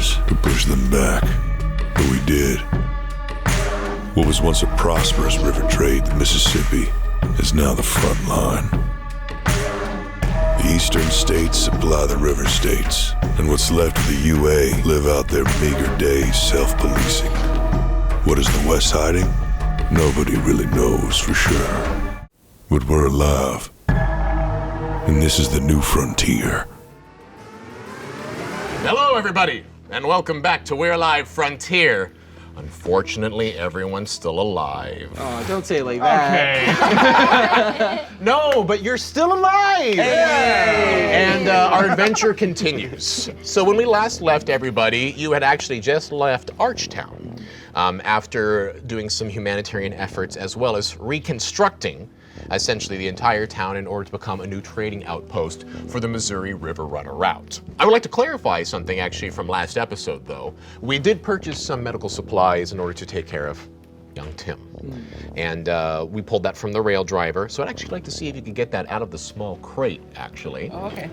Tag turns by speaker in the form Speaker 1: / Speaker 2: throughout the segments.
Speaker 1: years to push them back, but we did. What was once a prosperous river trade, the Mississippi, is now the front line. The eastern states supply the river states, and what's left of the UA live out their meager days self-policing. What is the West hiding? Nobody really knows for sure. But we're alive, and this is the new frontier.
Speaker 2: Hello, everybody, and welcome back to We're Alive Frontier. Unfortunately, everyone's still alive.
Speaker 3: Oh, don't say it like that.
Speaker 2: Okay. No, but you're still alive!
Speaker 3: Hey!
Speaker 2: And our adventure continues. So when we last left everybody, you had actually just left Archtown after doing some humanitarian efforts as well as reconstructing essentially the entire town in order to become a new trading outpost for the Missouri River Runner route. I would like to clarify something actually from last episode though. We did purchase some medical supplies in order to take care of young Tim. And we pulled that from the rail driver. So I'd actually like to see if you could get that out of the small crate actually.
Speaker 3: Oh, okay.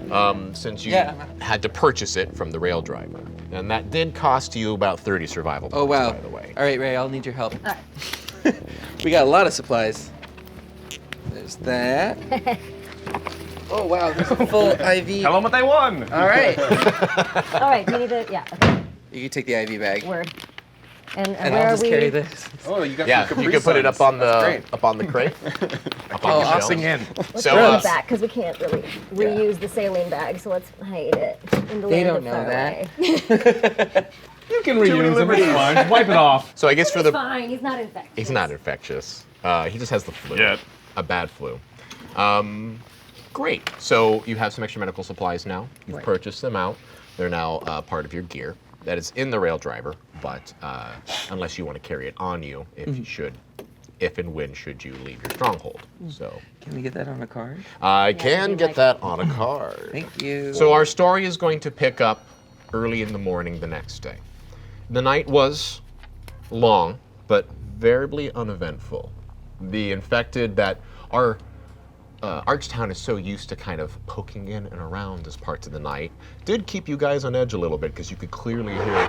Speaker 2: Since you had to purchase it from the rail driver. And that did cost you about 30 survival points,
Speaker 3: wow.
Speaker 2: by the way.
Speaker 3: All right, Ray, I'll need your help. We got a lot of supplies. There's that. Oh, wow, there's a full IV.
Speaker 4: Tell them what they won.
Speaker 3: All right.
Speaker 5: All right, we need to, okay,
Speaker 3: You can take the IV bag.
Speaker 5: word. And
Speaker 3: And
Speaker 5: where
Speaker 3: I'll
Speaker 5: are
Speaker 3: just
Speaker 5: we?
Speaker 3: carry this.
Speaker 4: Oh, you got
Speaker 2: Yeah,
Speaker 4: some
Speaker 2: you could put it up on the
Speaker 3: great.
Speaker 2: crate, up on
Speaker 3: Oh,
Speaker 2: the shelf.
Speaker 3: awesome.
Speaker 4: in.
Speaker 5: Let's
Speaker 2: So,
Speaker 5: throw
Speaker 2: uh,
Speaker 5: it back because we can't really reuse the saline bag, so let's hide it in the
Speaker 3: They
Speaker 5: land
Speaker 3: don't
Speaker 5: of
Speaker 3: know
Speaker 5: far
Speaker 3: that.
Speaker 5: away.
Speaker 4: You can reuse them. It's fine. Wipe it off.
Speaker 2: So I guess for
Speaker 5: It's
Speaker 2: the
Speaker 5: fine, he's not infected.
Speaker 2: he's not infectious. He just has the flu.
Speaker 4: Yeah.
Speaker 2: A bad flu. Great. So you have some extra medical supplies now. You've purchased them out. They're now part of your gear. That is in the rail driver, but unless you want to carry it on you, if and when should you leave your stronghold. So
Speaker 3: Can we get that on a card?
Speaker 2: I can
Speaker 5: we
Speaker 2: get
Speaker 5: like-
Speaker 2: that on a card.
Speaker 3: Thank you.
Speaker 2: So our story is going to pick up early in the morning the next day. The night was long, but variably uneventful. The infected that our Archtown is so used to kind of poking in and around as parts of the night did keep you guys on edge a little bit because you could clearly hear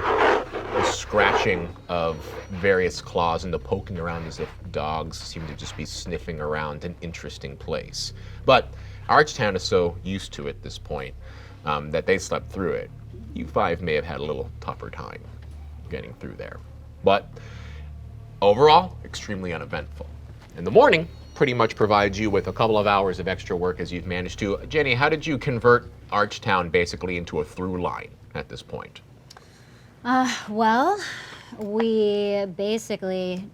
Speaker 2: the scratching of various claws and the poking around as if dogs seem to just be sniffing around an interesting place. But Archtown is so used to it at this point that they slept through it. You five may have had a little tougher time getting through there. But overall, extremely uneventful. In the morning, pretty much provides you with a couple of hours of extra work as you've managed to. Jenny, how did you convert Archtown basically into a through line at this point?
Speaker 6: Well, we basically,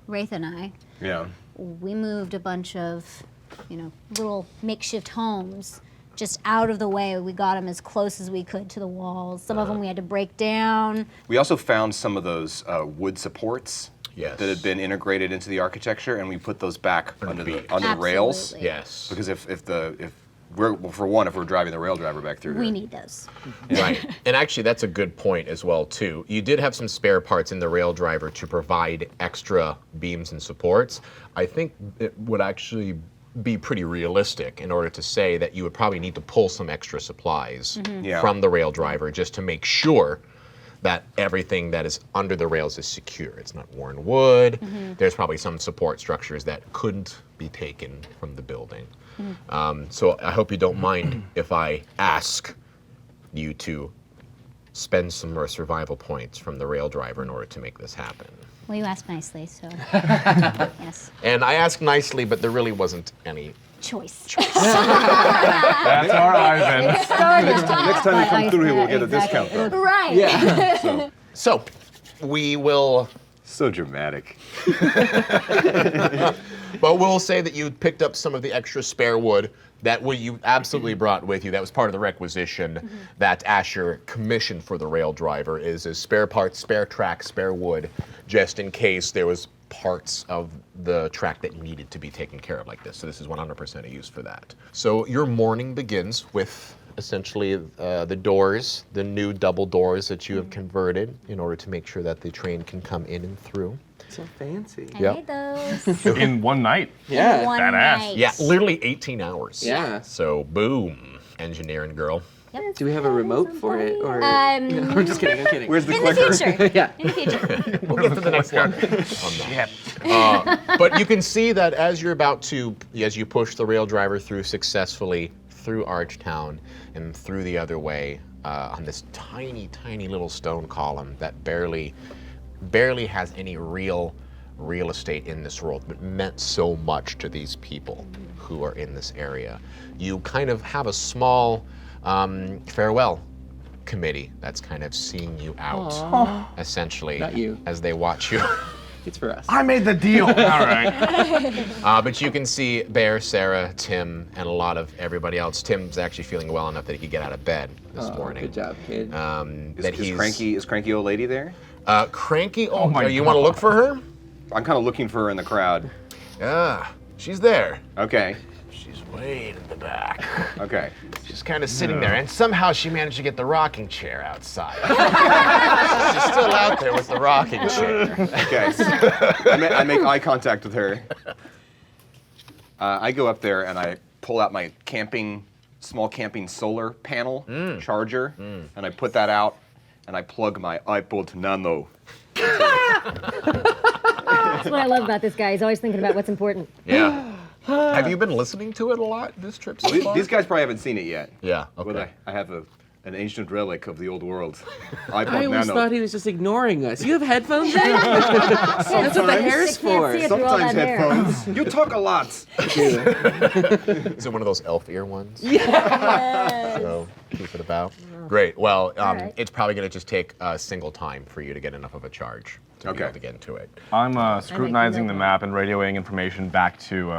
Speaker 6: Wraith and I,
Speaker 4: Yeah.
Speaker 6: we moved a bunch of, little makeshift homes just out of the way. We got them as close as we could to the walls. Some of them we had to break down.
Speaker 4: We also found some of those wood supports
Speaker 2: Yes.
Speaker 4: that had been integrated into the architecture, and we put those back under the
Speaker 6: Absolutely.
Speaker 4: rails.
Speaker 2: Yes.
Speaker 4: Because if we're driving the rail driver back through
Speaker 6: We
Speaker 4: here.
Speaker 6: need those.
Speaker 2: Right. And actually, that's a good point as well, too. You did have some spare parts in the rail driver to provide extra beams and supports. I think it would actually be pretty realistic in order to say that you would probably need to pull some extra supplies
Speaker 4: Yeah.
Speaker 2: from the rail driver just to make sure that everything that is under the rails is secure. It's not worn wood. There's probably some support structures that couldn't be taken from the building. So I hope you don't mind if I ask you to spend some more survival points from the rail driver in order to make this happen.
Speaker 6: Well, you asked nicely, so yes.
Speaker 2: And I asked nicely, but there really wasn't any.
Speaker 6: Choice.
Speaker 4: That's our Ivan.
Speaker 5: Next
Speaker 7: time you come through here, we'll get a discount, though.
Speaker 6: Right.
Speaker 3: Yeah.
Speaker 2: So we will,
Speaker 7: So dramatic.
Speaker 2: but we'll say that you picked up some of the extra spare wood that you absolutely brought with you. That was part of the requisition that Asher commissioned for the rail driver is spare parts, spare track, spare wood, just in case there was parts of the track that needed to be taken care of like this. So this is 100% a use for that. So your morning begins with essentially the doors, the new double doors that you have converted in order to make sure that the train can come in and through.
Speaker 3: So fancy.
Speaker 6: I
Speaker 2: Yep.
Speaker 6: made those.
Speaker 4: In one night.
Speaker 3: Yeah.
Speaker 6: One
Speaker 4: Badass.
Speaker 6: night.
Speaker 2: Yeah, literally 18 hours.
Speaker 3: Yeah.
Speaker 2: So boom, engineering girl.
Speaker 3: Do we have a remote for it, or? No, I'm just kidding. I'm kidding.
Speaker 4: Where's the
Speaker 6: In
Speaker 4: clicker?
Speaker 6: the future.
Speaker 3: Yeah.
Speaker 6: In the future.
Speaker 2: We'll get to the next one. But you can see that as you push the rail driver through successfully through Archtown and through the other way on this tiny, tiny little stone column that barely has any real estate in this world, but meant so much to these people who are in this area. You kind of have a small farewell committee that's kind of seeing you out, essentially,
Speaker 3: Not you.
Speaker 2: as they watch you.
Speaker 3: It's for us.
Speaker 8: I made the deal. All right.
Speaker 2: But you can see Bear, Sarah, Tim, and a lot of everybody else. Tim's actually feeling well enough that he could get out of bed this morning.
Speaker 3: Good job, kid.
Speaker 4: Is cranky old lady there?
Speaker 2: Cranky.
Speaker 8: Oh my
Speaker 2: you want to
Speaker 8: God.
Speaker 2: look for her?
Speaker 4: I'm kind of looking for her in the crowd.
Speaker 2: Yeah, she's there.
Speaker 4: Okay.
Speaker 2: She's way in the back.
Speaker 4: Okay.
Speaker 2: She's kind of sitting there, and somehow she managed to get the rocking chair outside. She's still out there with the rocking chair.
Speaker 4: Okay. I make eye contact with her. I go up there and I pull out my small camping solar panel charger, and I put that out, and I plug my iPod Nano.
Speaker 5: That's what I love about this guy. He's always thinking about what's important.
Speaker 2: Yeah. Have you been listening to it a lot this trip so far?
Speaker 4: These guys probably haven't seen it yet.
Speaker 2: Yeah.
Speaker 4: But
Speaker 2: Okay.
Speaker 4: I have an ancient relic of the old world. iPod
Speaker 3: I always
Speaker 4: Nano.
Speaker 3: thought he was just ignoring us. You have headphones in? That's what the hair's for.
Speaker 5: see it through all
Speaker 4: Sometimes
Speaker 5: that hair.
Speaker 4: headphones. You talk a lot.
Speaker 2: Is it one of those elf ear ones?
Speaker 5: Yes.
Speaker 2: So keep it about. Great. Well,
Speaker 5: right.
Speaker 2: it's probably going to just take a single time for you to get enough of a charge to be
Speaker 4: Okay.
Speaker 2: able to get into it.
Speaker 8: I'm scrutinizing the
Speaker 5: know.
Speaker 8: map and radioing information back to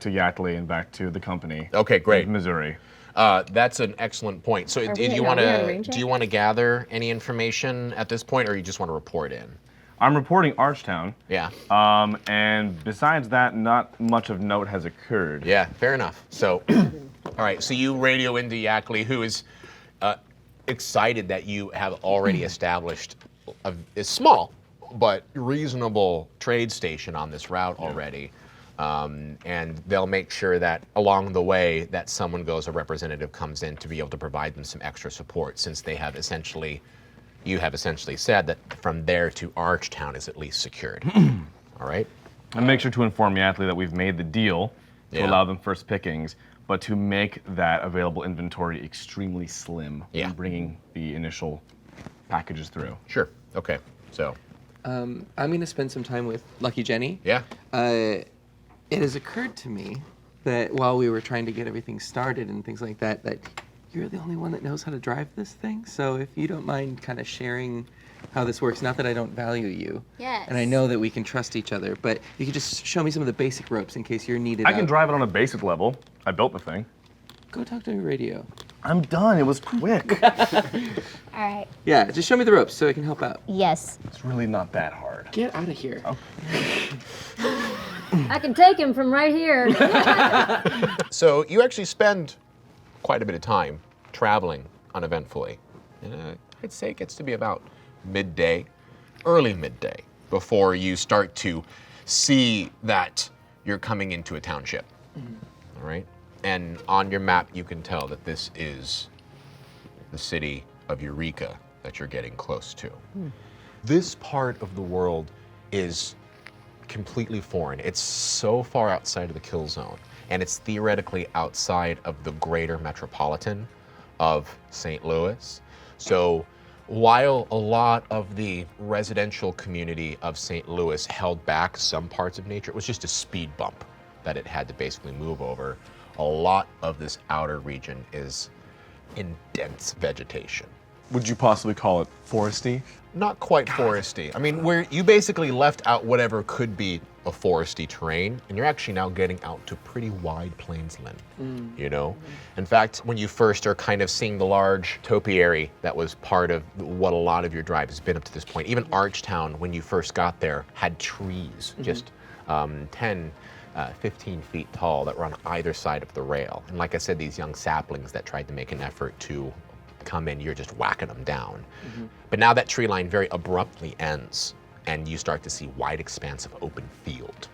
Speaker 8: Yackley and back to the company.
Speaker 2: Okay, great.
Speaker 8: in Missouri.
Speaker 2: That's an excellent point. So,
Speaker 5: we
Speaker 2: do you
Speaker 5: on
Speaker 2: want to
Speaker 5: range
Speaker 2: do you want to gather any information at this point, or you just want to report in?
Speaker 8: I'm reporting Archtown.
Speaker 2: Yeah.
Speaker 8: And besides that, not much of note has occurred.
Speaker 2: Yeah. Fair enough. So, all right. So you radio into Yackley, who is excited that you have already established a small but reasonable trade station on this route already. And they'll make sure that along the way that someone goes, a representative comes in to be able to provide them some extra support, since you have essentially said that from there to Archtown is at least secured. All right?
Speaker 8: And make sure to inform Yackley that we've made the deal to
Speaker 2: Yeah.
Speaker 8: allow them first pickings, but to make that available inventory extremely slim
Speaker 2: Yeah.
Speaker 8: when bringing the initial packages through.
Speaker 2: Sure. Okay. So,
Speaker 3: I'm going to spend some time with Lucky Jenny.
Speaker 2: yeah.
Speaker 3: It has occurred to me that while we were trying to get everything started and things like that, that you're the only one that knows how to drive this thing. So if you don't mind kind of sharing how this works, not that I don't value you.
Speaker 6: Yes.
Speaker 3: And I know that we can trust each other, but you could just show me some of the basic ropes in case you're needed.
Speaker 8: I can
Speaker 3: out.
Speaker 8: drive it on a basic level. I built the thing.
Speaker 3: Go talk to your radio.
Speaker 8: I'm done. It was quick.
Speaker 6: All right.
Speaker 3: Yeah, just show me the ropes so I can help out.
Speaker 6: Yes.
Speaker 8: It's really not that hard.
Speaker 3: Get out of here.
Speaker 5: I can take him from right here.
Speaker 2: So you actually spend quite a bit of time traveling uneventfully. And I'd say it gets to be about midday, early midday, before you start to see that you're coming into a township. All right? And on your map, you can tell that this is the city of Eureka that you're getting close to. This part of the world is completely foreign. It's so far outside of the kill zone, and it's theoretically outside of the greater metropolitan of St. Louis. So while a lot of the residential community of St. Louis held back some parts of nature, it was just a speed bump that it had to basically move over. A lot of this outer region is in dense vegetation.
Speaker 8: Would you possibly call it foresty?
Speaker 2: Not quite foresty. I mean, where you basically left out whatever could be a foresty terrain, and you're actually now getting out to pretty wide plainsland, you know? In fact, when you first are kind of seeing the large topiary that was part of what a lot of your drive has been up to this point, even Archtown, when you first got there, had trees, just 10, 15 feet tall that were on either side of the rail. And like I said, these young saplings that tried to make an effort to come in, you're just whacking them down. But now that tree line very abruptly ends, and you start to see wide expanse of open field.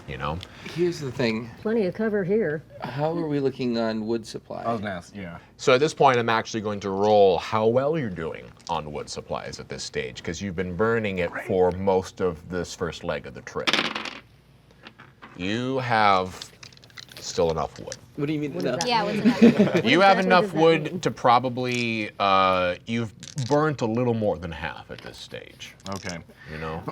Speaker 2: you know?
Speaker 3: Here's the thing.
Speaker 5: Plenty of cover here.
Speaker 3: How are we looking on wood supply?
Speaker 8: I was gonna ask, yeah.
Speaker 2: So at this point, I'm actually going to roll how well you're doing on wood supplies at this stage, because you've been burning it for most of this first leg of the trip. You have still enough wood.
Speaker 3: What do you mean? No.
Speaker 6: Yeah, what's enough?
Speaker 2: You have
Speaker 5: exactly
Speaker 2: enough
Speaker 5: does that
Speaker 2: wood
Speaker 5: mean?
Speaker 2: to probably, you've burnt a little more than half at this stage,
Speaker 8: Okay.
Speaker 2: you know?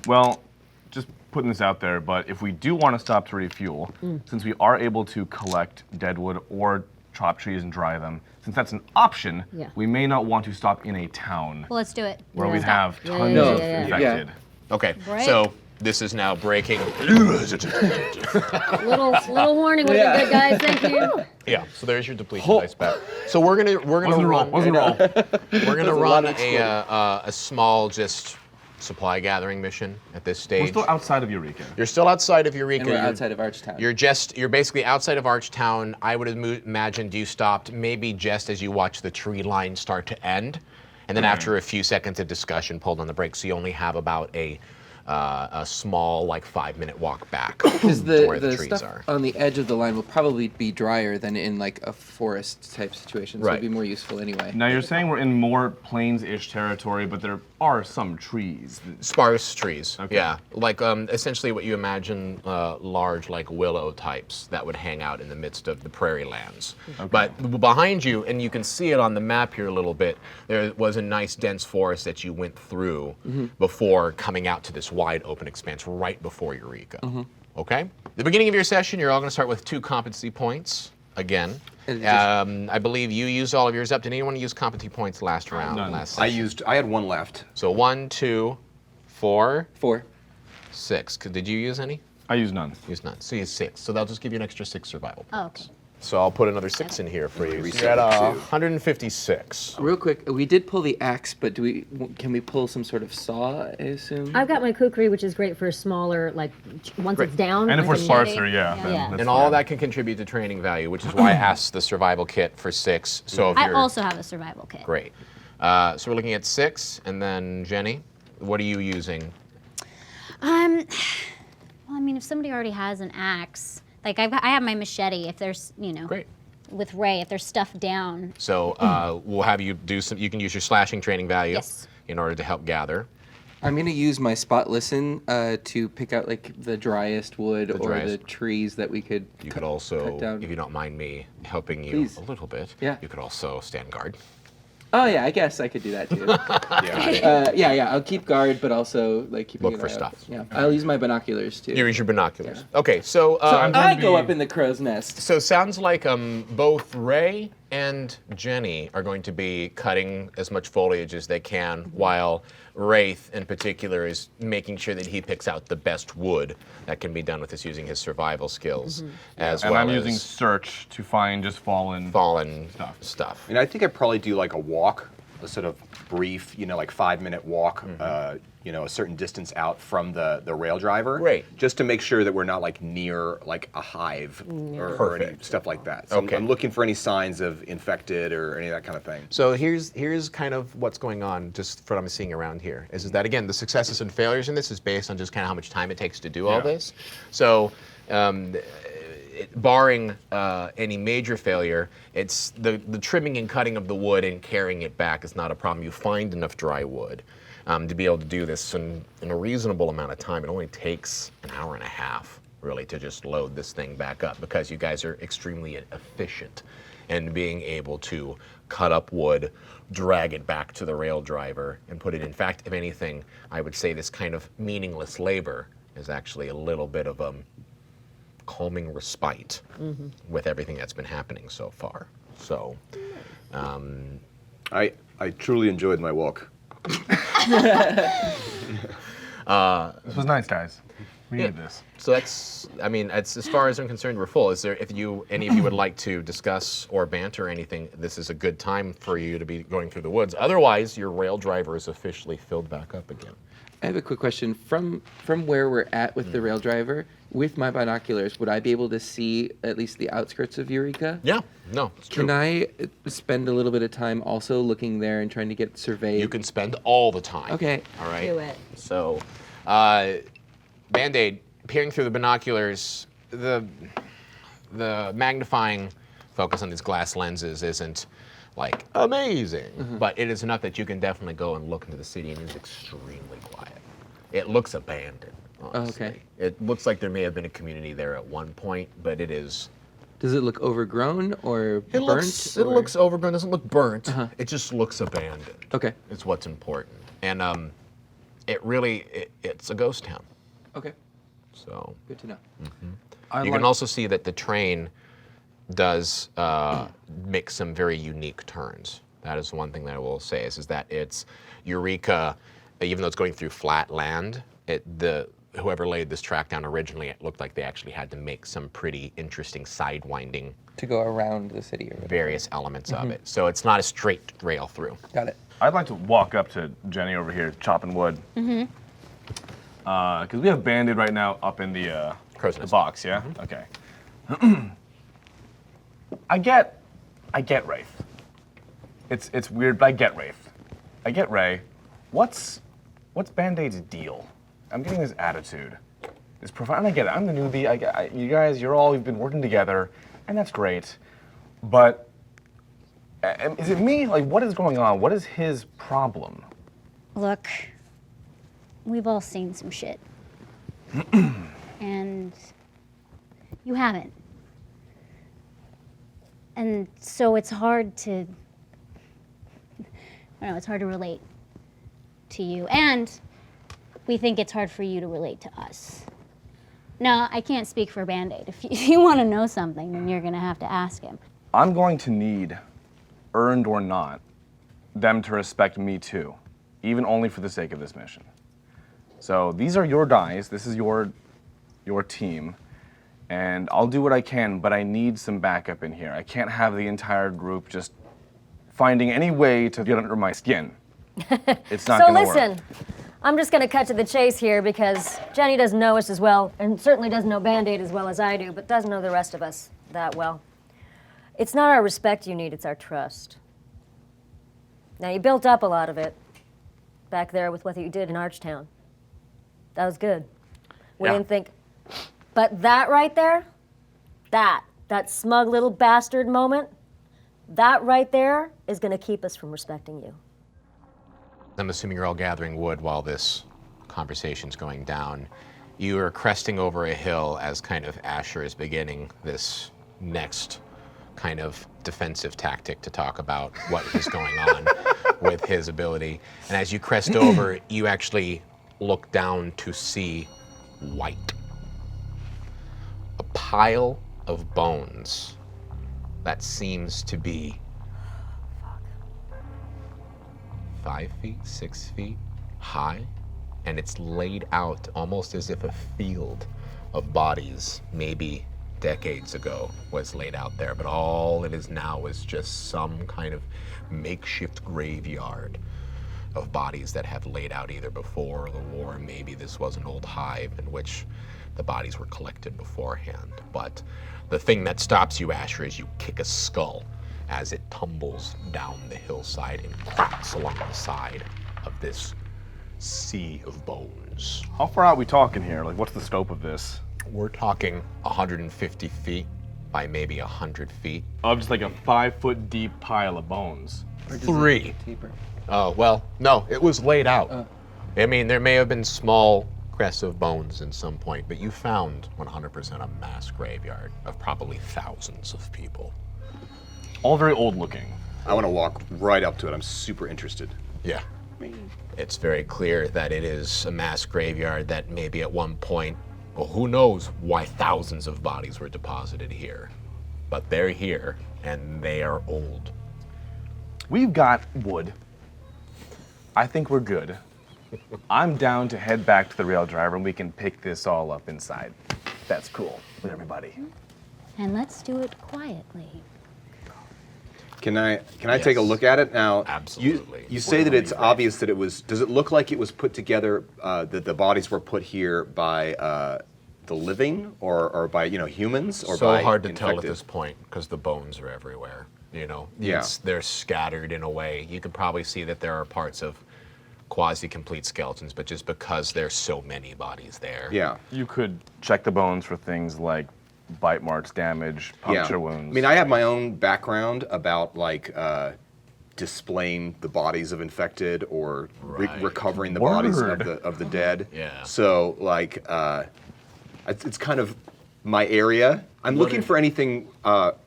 Speaker 8: Well, just putting this out there, but if we do want to stop to refuel, since we are able to collect dead wood or chop trees and dry them, since that's an option,
Speaker 5: Yeah.
Speaker 8: we may not want to stop in a town
Speaker 6: Well, let's do it.
Speaker 8: where we have
Speaker 5: Yeah,
Speaker 8: tons
Speaker 5: yeah,
Speaker 8: of
Speaker 5: yeah, yeah.
Speaker 8: infected.
Speaker 2: Okay,
Speaker 6: Right.
Speaker 2: so this is now breaking.
Speaker 5: Little warning would have been good, guys. Thank you.
Speaker 2: Yeah, so there's your depletion dice back. So we're gonna
Speaker 8: Wasn't roll.
Speaker 2: run.
Speaker 8: Wasn't roll.
Speaker 2: We're gonna
Speaker 3: a
Speaker 2: run
Speaker 3: lot
Speaker 2: a small just supply gathering mission at this
Speaker 8: We're
Speaker 2: stage.
Speaker 8: still outside of Eureka.
Speaker 2: You're still outside of Eureka.
Speaker 3: And we're
Speaker 2: You're-
Speaker 3: outside of Archtown.
Speaker 2: You're basically outside of Archtown. I would imagine you stopped maybe just as you watch the tree line start to end, and then after a few seconds of discussion, pulled on the brakes. So you only have about a small, like 5-minute walk back
Speaker 3: Because
Speaker 2: to where the
Speaker 3: the
Speaker 2: trees
Speaker 3: stuff
Speaker 2: are.
Speaker 3: on the edge of the line will probably be drier than in like a forest type situation, so
Speaker 2: Right.
Speaker 3: it'd be more useful anyway.
Speaker 8: Now you're saying we're in more plains-ish territory, but there are some trees.
Speaker 2: Sparse trees,
Speaker 8: Okay.
Speaker 2: yeah, like essentially what you imagine large like willow types that would hang out in the midst of the prairie lands. But behind you, and you can see it on the map here a little bit, there was a nice dense forest that you went through before coming out to this wide open expanse right before Eureka. Okay? The beginning of your session, you're all going to start with 2 competency points again.
Speaker 3: And just-
Speaker 2: I believe you used all of yours up. Did anyone use competency points last round?
Speaker 8: None.
Speaker 2: Last
Speaker 4: I
Speaker 2: session?
Speaker 4: had one left.
Speaker 2: So 1, 2, 4,
Speaker 3: 4.
Speaker 2: 6. Did you use any?
Speaker 8: I use none.
Speaker 2: Use none. So you use 6. So that'll just give you an extra 6 survival
Speaker 6: Oh,
Speaker 2: points.
Speaker 6: okay.
Speaker 2: So I'll put another 6 in here for you. So
Speaker 4: Reset
Speaker 2: you're at
Speaker 4: to
Speaker 2: 156.
Speaker 3: Real quick, we did pull the axe, but can we pull some sort of saw, I assume?
Speaker 5: I've got my kukri, which is great for smaller, like once it's down.
Speaker 8: And if
Speaker 5: I
Speaker 8: we're
Speaker 5: can-
Speaker 8: sparser, yeah. then
Speaker 5: Yeah.
Speaker 8: that's
Speaker 2: And all
Speaker 8: fine.
Speaker 2: that can contribute to training value, which is why I asked the survival kit for 6. So if
Speaker 6: I
Speaker 2: you're
Speaker 6: also have a survival kit.
Speaker 2: great. So we're looking at 6, and then Jenny, what are you using?
Speaker 6: Well, I mean, if somebody already has an axe, like I have my machete. If there's,
Speaker 2: Great.
Speaker 6: with Ray, if there's stuff down.
Speaker 2: So we'll have you do some. You can use your slashing training value
Speaker 6: Yes.
Speaker 2: in order to help gather.
Speaker 3: I'm gonna use my spot listen to pick out like the driest wood or the
Speaker 2: driest.
Speaker 3: trees that we could.
Speaker 2: You could also,
Speaker 3: cut down.
Speaker 2: if you don't mind me helping you
Speaker 3: Please.
Speaker 2: a little bit,
Speaker 3: Yeah.
Speaker 2: you could also stand guard.
Speaker 3: Oh yeah, I guess I could do that too.
Speaker 4: Yeah.
Speaker 3: Yeah. I'll keep guard, but also like keeping
Speaker 2: Look
Speaker 3: an
Speaker 2: for
Speaker 3: eye out.
Speaker 2: stuff.
Speaker 3: Yeah, I'll use my binoculars too.
Speaker 2: You use your binoculars. Okay, so
Speaker 8: I'm going
Speaker 3: I
Speaker 8: to
Speaker 3: go
Speaker 8: be-
Speaker 3: up in the crow's nest.
Speaker 2: so sounds like both Ray and Jenny are going to be cutting as much foliage as they can, while Wraith in particular is making sure that he picks out the best wood that can be done with this using his survival skills, as
Speaker 8: And
Speaker 2: well
Speaker 8: I'm using
Speaker 2: as
Speaker 8: search to find just fallen.
Speaker 2: fallen
Speaker 8: Stuff.
Speaker 4: And I think I'd probably do like a walk, a sort of brief, like 5-minute walk, a certain distance out from the rail driver.
Speaker 2: Great.
Speaker 4: Just to make sure that we're not like near like a hive or any
Speaker 2: Perfect.
Speaker 4: stuff like that. So
Speaker 2: Okay.
Speaker 4: I'm looking for any signs of infected or any of that kind of thing.
Speaker 2: So here's kind of what's going on, just from what I'm seeing around here, is that again, the successes and failures in this is based on just kind of how much time it takes to do all
Speaker 8: Yeah.
Speaker 2: this. So barring any major failure, it's the trimming and cutting of the wood and carrying it back is not a problem. You find enough dry wood to be able to do this in a reasonable amount of time. It only takes an hour and a half, really, to just load this thing back up, because you guys are extremely efficient in being able to cut up wood, drag it back to the rail driver, and put it in. In fact, if anything, I would say this kind of meaningless labor is actually a little bit of calming respite with everything that's been happening so far. So,
Speaker 7: I truly enjoyed my walk.
Speaker 8: This was nice, guys. We needed this.
Speaker 2: so that's, I mean, it's, as far as I'm concerned, we're full. Is there, if any of you would like to discuss or banter anything, this is a good time for you to be going through the woods. Otherwise, your rail driver is officially filled back up again.
Speaker 3: I have a quick question. From where we're at with the rail driver, with my binoculars, would I be able to see at least the outskirts of Eureka?
Speaker 2: Yeah, no, it's true.
Speaker 3: Can I spend a little bit of time also looking there and trying to get surveyed?
Speaker 2: You can spend all the time.
Speaker 3: Okay.
Speaker 2: All right.
Speaker 5: Do it.
Speaker 2: So, Band-Aid, peering through the binoculars, the magnifying focus on these glass lenses isn't like amazing, but it is enough that you can definitely go and look into the city, and it's extremely quiet. It looks abandoned, honestly.
Speaker 3: Okay.
Speaker 2: It looks like there may have been a community there at one point, but it is.
Speaker 3: Does it look overgrown or
Speaker 2: It
Speaker 3: burnt?
Speaker 2: It
Speaker 3: or-
Speaker 2: looks overgrown. Doesn't look burnt. It just looks abandoned.
Speaker 3: Okay.
Speaker 2: It's what's important, and it's a ghost town.
Speaker 3: Okay.
Speaker 2: So
Speaker 3: Good to know.
Speaker 2: you can also see that the train does make some very unique turns. That is one thing that I will say is that it's Eureka, even though it's going through flat land, whoever laid this track down originally, it looked like they actually had to make some pretty interesting sidewinding
Speaker 3: To go around the city or whatever.
Speaker 2: various elements of it. So it's not a straight rail through.
Speaker 3: Got it.
Speaker 8: I'd like to walk up to Jenny over here chopping wood. Because we have Bandit right now up in the
Speaker 2: Crow's
Speaker 8: the
Speaker 2: nest.
Speaker 8: box, yeah? Okay. I get Wraith. It's weird, but I get Wraith. I get Ray. What's Band-Aid's deal? I'm getting this attitude. It's profound. I get it. I'm the newbie. You guys, you've been working together, and that's great. But is it me? Like, what is going on? What is his problem?
Speaker 6: Look, we've all seen some shit. And you haven't. And so it's hard to, I don't know, it's hard to relate to you. And we think it's hard for you to relate to us. Now, I can't speak for Band-Aid. If you want to know something, then you're going to have to ask him.
Speaker 8: I'm going to need, earned or not, them to respect me too, even only for the sake of this mission. So these are your guys. This is your team, and I'll do what I can, but I need some backup in here. I can't have the entire group just finding any way to get under my skin. It's not
Speaker 5: So
Speaker 8: gonna work.
Speaker 5: listen, I'm just going to cut to the chase here because Jenny doesn't know us as well, and certainly doesn't know Band-Aid as well as I do, but doesn't know the rest of us that well. It's not our respect you need, it's our trust. Now, you built up a lot of it back there with what you did in Archtown. That was good. We
Speaker 2: Yeah.
Speaker 5: didn't think. But that right there, that smug little bastard moment, that right there is going to keep us from respecting you.
Speaker 2: I'm assuming you're all gathering wood while this conversation's going down. You are cresting over a hill as kind of Asher is beginning this next kind of defensive tactic to talk about what is going on with his ability. And as you crest over, you actually look down to see white. A pile of bones that seems to be 5 feet, 6 feet high, and it's laid out almost as if a field of bodies, maybe decades ago, was laid out there, but all it is now is just some kind of makeshift graveyard of bodies that have laid out either before the war, maybe this was an old hive in which the bodies were collected beforehand. But the thing that stops you, Asher, is you kick a skull as it tumbles down the hillside and cracks along the side of this sea of bones.
Speaker 8: How far out are we talking here? Like, what's the scope of this?
Speaker 2: We're talking 150 feet by maybe 100 feet.
Speaker 8: Of just like a 5-foot deep pile of bones.
Speaker 3: Or does it
Speaker 2: 3.
Speaker 3: get deeper?
Speaker 2: Oh, well, no, it was laid out. I mean, there may have been small crests of bones in some point, but you found 100% a mass graveyard of probably thousands of people.
Speaker 8: All very old looking.
Speaker 4: I want to walk right up to it. I'm super interested.
Speaker 2: Yeah. It's very clear that it is a mass graveyard that maybe at one point, well, who knows why thousands of bodies were deposited here. But they're here, and they are old.
Speaker 8: We've got wood. I think we're good. I'm down to head back to the rail driver and we can pick this all up inside. That's cool with everybody.
Speaker 6: And let's do it quietly.
Speaker 4: Can I take a look at it now?
Speaker 2: Absolutely.
Speaker 4: You say that it's obvious that it was. Does it look like it was put together? That the bodies were put here by the living, or by humans, or
Speaker 2: So
Speaker 4: by
Speaker 2: hard to
Speaker 4: infected?
Speaker 2: tell at this point because the bones are everywhere.
Speaker 4: Yeah.
Speaker 2: They're scattered in a way. You could probably see that there are parts of quasi-complete skeletons, but just because there's so many bodies there.
Speaker 4: Yeah.
Speaker 8: You could check the bones for things like bite marks, damage, puncture wounds.
Speaker 4: I mean, I have my own background about like displaying the bodies of infected or
Speaker 2: Right.
Speaker 4: recovering the bodies
Speaker 8: Word.
Speaker 4: of the dead.
Speaker 2: Yeah.
Speaker 4: So like, it's kind of my area. I'm looking for anything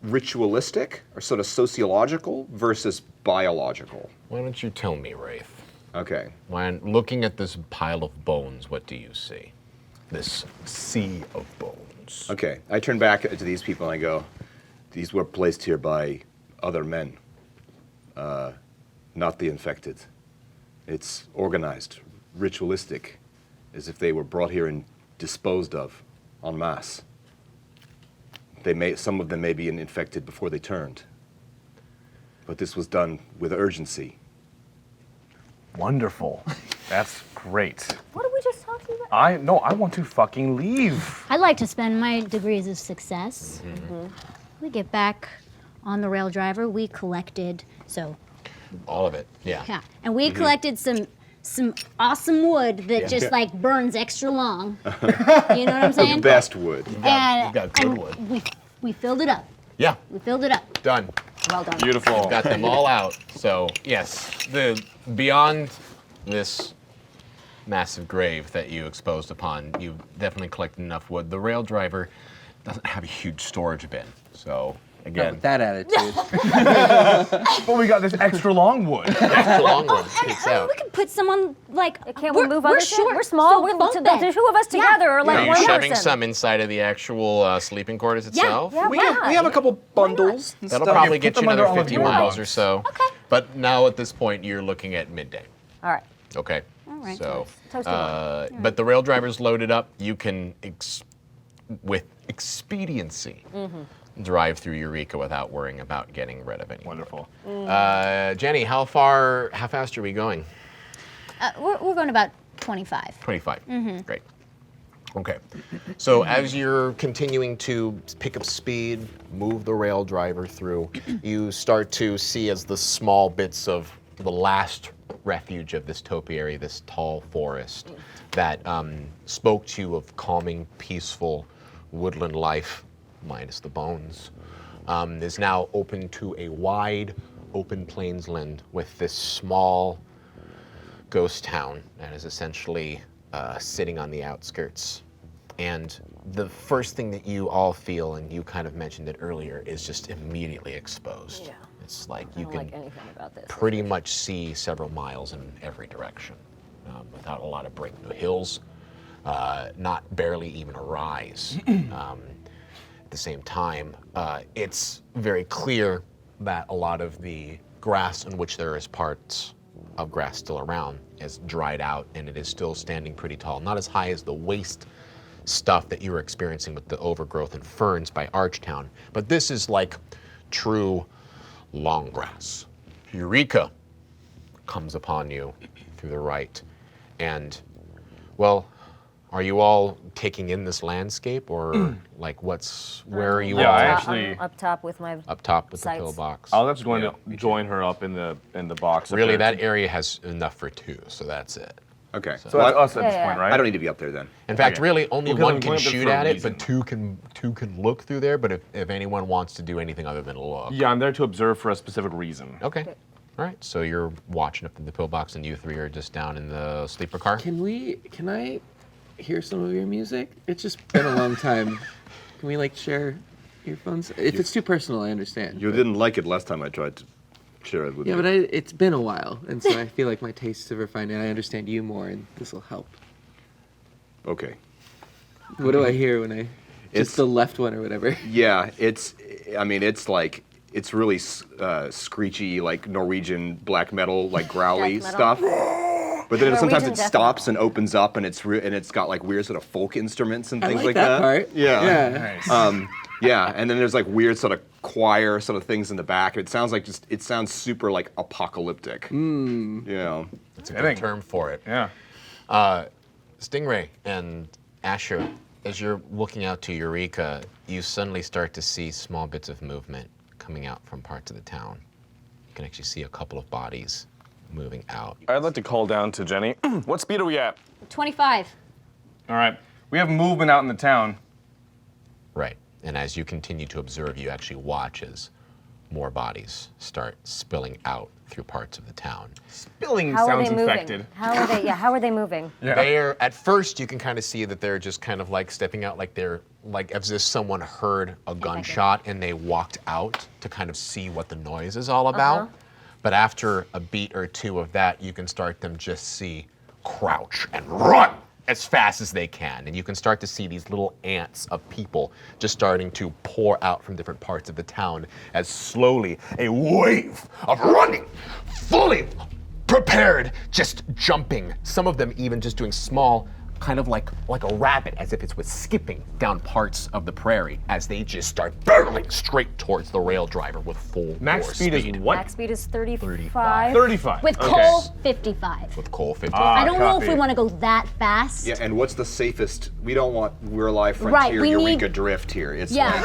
Speaker 4: ritualistic or sort of sociological versus biological.
Speaker 2: Why don't you tell me, Wraith?
Speaker 4: Okay.
Speaker 2: When looking at this pile of bones, what do you see? This sea of bones.
Speaker 4: Okay. I turn back to these people and I go, these were placed here by other men, not the infected. It's organized, ritualistic, as if they were brought here and disposed of en masse. Some of them may be infected before they turned, but this was done with urgency.
Speaker 8: Wonderful. That's great.
Speaker 5: What are we just talking about?
Speaker 8: I want to fucking leave.
Speaker 6: I'd like to spend my degrees of success. We get back on the rail driver. We collected,
Speaker 2: All of it, yeah.
Speaker 6: yeah, and we collected some awesome wood that just like burns extra long. You know what I'm saying?
Speaker 4: Best wood.
Speaker 6: And,
Speaker 2: You've got good
Speaker 6: and
Speaker 2: wood.
Speaker 6: we filled it up.
Speaker 2: Yeah,
Speaker 6: We filled it up.
Speaker 2: done.
Speaker 5: Well done.
Speaker 8: Beautiful.
Speaker 2: Got them all out. So yes, beyond this massive grave that you exposed upon, you definitely collected enough wood. The rail driver doesn't have a huge storage bin, so
Speaker 3: Not
Speaker 2: again,
Speaker 3: with that attitude.
Speaker 8: But we got this extra long wood.
Speaker 2: extra long one takes out.
Speaker 6: We could put someone like.
Speaker 5: Can't we move other shit?
Speaker 6: short,
Speaker 5: We're small.
Speaker 6: so
Speaker 5: We're
Speaker 6: bunk
Speaker 5: the
Speaker 6: bed.
Speaker 5: two of us
Speaker 6: Yeah.
Speaker 5: together are
Speaker 2: Are
Speaker 5: like
Speaker 2: you
Speaker 5: one
Speaker 2: shoving
Speaker 5: person.
Speaker 2: some inside of the actual sleeping quarters itself?
Speaker 5: Yeah,
Speaker 4: We
Speaker 5: why
Speaker 4: have,
Speaker 5: not?
Speaker 4: we have a couple bundles and
Speaker 2: That'll
Speaker 4: stuff.
Speaker 2: probably
Speaker 8: Put
Speaker 2: get
Speaker 8: them
Speaker 2: you
Speaker 8: under
Speaker 2: another
Speaker 8: all of
Speaker 2: 50
Speaker 8: your
Speaker 2: miles or
Speaker 8: bunks.
Speaker 2: so.
Speaker 6: Okay.
Speaker 2: But now at this point, you're looking at midday.
Speaker 5: All right.
Speaker 2: Okay.
Speaker 6: All right.
Speaker 2: So,
Speaker 5: Toasty one.
Speaker 2: but the rail driver's loaded up. You can, with expediency, drive through Eureka without worrying about getting rid of anyone.
Speaker 8: Wonderful.
Speaker 2: Jenny, how fast are we going?
Speaker 6: We're going about 25.
Speaker 2: 25. Great. Okay. So as you're continuing to pick up speed, move the rail driver through, you start to see as the small bits of the last refuge of this topiary, this tall forest that spoke to you of calming, peaceful woodland life, minus the bones, is now open to a wide, open plainsland with this small ghost town that is essentially sitting on the outskirts. And the first thing that you all feel, and you kind of mentioned it earlier, is just immediately exposed.
Speaker 5: Yeah.
Speaker 2: It's like
Speaker 5: I
Speaker 2: you
Speaker 5: don't
Speaker 2: can
Speaker 5: like anything about this.
Speaker 2: pretty much see several miles in every direction without a lot of break. No hills, not barely even a rise. At the same time, it's very clear that a lot of the grass in which there is parts of grass still around is dried out, and it is still standing pretty tall. Not as high as the waste stuff that you were experiencing with the overgrowth and ferns by Archtown, but this is like true long grass. Eureka comes upon you through the right, and well, are you all taking in this landscape, or like where are you
Speaker 8: Yeah,
Speaker 2: all?
Speaker 8: I actually-
Speaker 5: I'm up top with my.
Speaker 2: Up top with
Speaker 5: Sights.
Speaker 2: the pillbox.
Speaker 8: I was actually going to join her up in the box. up
Speaker 2: Really,
Speaker 8: there.
Speaker 2: that area has enough for two, so that's it.
Speaker 4: Okay.
Speaker 8: So that's us at
Speaker 5: Yeah,
Speaker 8: this
Speaker 5: yeah.
Speaker 8: point, right?
Speaker 4: I don't need to be up there then.
Speaker 2: In fact,
Speaker 8: Okay.
Speaker 2: really, only
Speaker 8: Because
Speaker 2: one
Speaker 8: I'm
Speaker 2: can
Speaker 8: going up there
Speaker 2: shoot
Speaker 8: for a
Speaker 2: at it,
Speaker 8: reason.
Speaker 2: but two can look through there. But if anyone wants to do anything other than look,
Speaker 8: Yeah, I'm there to observe for a specific reason.
Speaker 2: okay. All right, so you're watching up in the pillbox, and you three are just down in the sleeper car.
Speaker 3: Can I hear some of your music? It's just been a long time. Can we like share earphones? If it's too personal, I understand.
Speaker 7: You didn't like it last time I tried to share it with
Speaker 3: Yeah,
Speaker 7: you.
Speaker 3: but it's been a while, and so I feel like my tastes have refined, and I understand you more, and this will help.
Speaker 7: Okay.
Speaker 3: What do I hear when I
Speaker 7: It's-
Speaker 3: just the left one or whatever?
Speaker 4: Yeah, it's like, it's really screechy, like Norwegian black metal, like growly
Speaker 5: Death metal.
Speaker 4: stuff. But then sometimes
Speaker 5: Norwegian
Speaker 4: it
Speaker 5: death
Speaker 4: stops and opens up, and it's got like weird sort of folk instruments and
Speaker 3: I
Speaker 4: things
Speaker 3: like that part.
Speaker 4: Yeah.
Speaker 3: Yeah.
Speaker 4: Yeah, and then there's like weird sort of choir sort of things in the back. It sounds super like apocalyptic. Yeah.
Speaker 2: That's a
Speaker 8: Kidding.
Speaker 2: good term for it.
Speaker 8: Yeah.
Speaker 2: Stingray and Asher, as you're looking out to Eureka, you suddenly start to see small bits of movement coming out from parts of the town. You can actually see a couple of bodies moving out.
Speaker 8: I'd like to call down to Jenny. What speed are we at?
Speaker 6: 25.
Speaker 8: All right. We have movement out in the town.
Speaker 2: Right. And as you continue to observe, you actually watch as more bodies start spilling out through parts of the town.
Speaker 8: Spilling
Speaker 5: How are
Speaker 8: sounds
Speaker 5: they moving?
Speaker 8: infected.
Speaker 5: How are they? Yeah. How are they moving?
Speaker 8: Yeah.
Speaker 2: They're at first you can kind of see that they're just kind of like stepping out, like they're like as if someone heard a gunshot and they walked out to kind of see what the noise is all about. But after a beat or two of that, you can start them just see crouch and run as fast as they can. And you can start to see these little ants of people just starting to pour out from different parts of the town as slowly a wave of running, fully prepared, just jumping. Some of them even just doing small, kind of like a rabbit, as if it was skipping down parts of the prairie as they just start barreling straight towards the rail driver with full
Speaker 8: Max
Speaker 2: bore
Speaker 8: speed is what?
Speaker 5: Max speed is 35.
Speaker 8: 35.
Speaker 6: With
Speaker 8: Okay.
Speaker 6: Cole, 55.
Speaker 2: With Cole 50.
Speaker 6: I don't know if
Speaker 8: copy.
Speaker 6: we want to go that fast.
Speaker 4: Yeah, and what's the safest? We don't want We're Alive
Speaker 6: Right,
Speaker 4: Frontier
Speaker 6: we need-
Speaker 4: Eureka drift here. It's
Speaker 6: Yeah.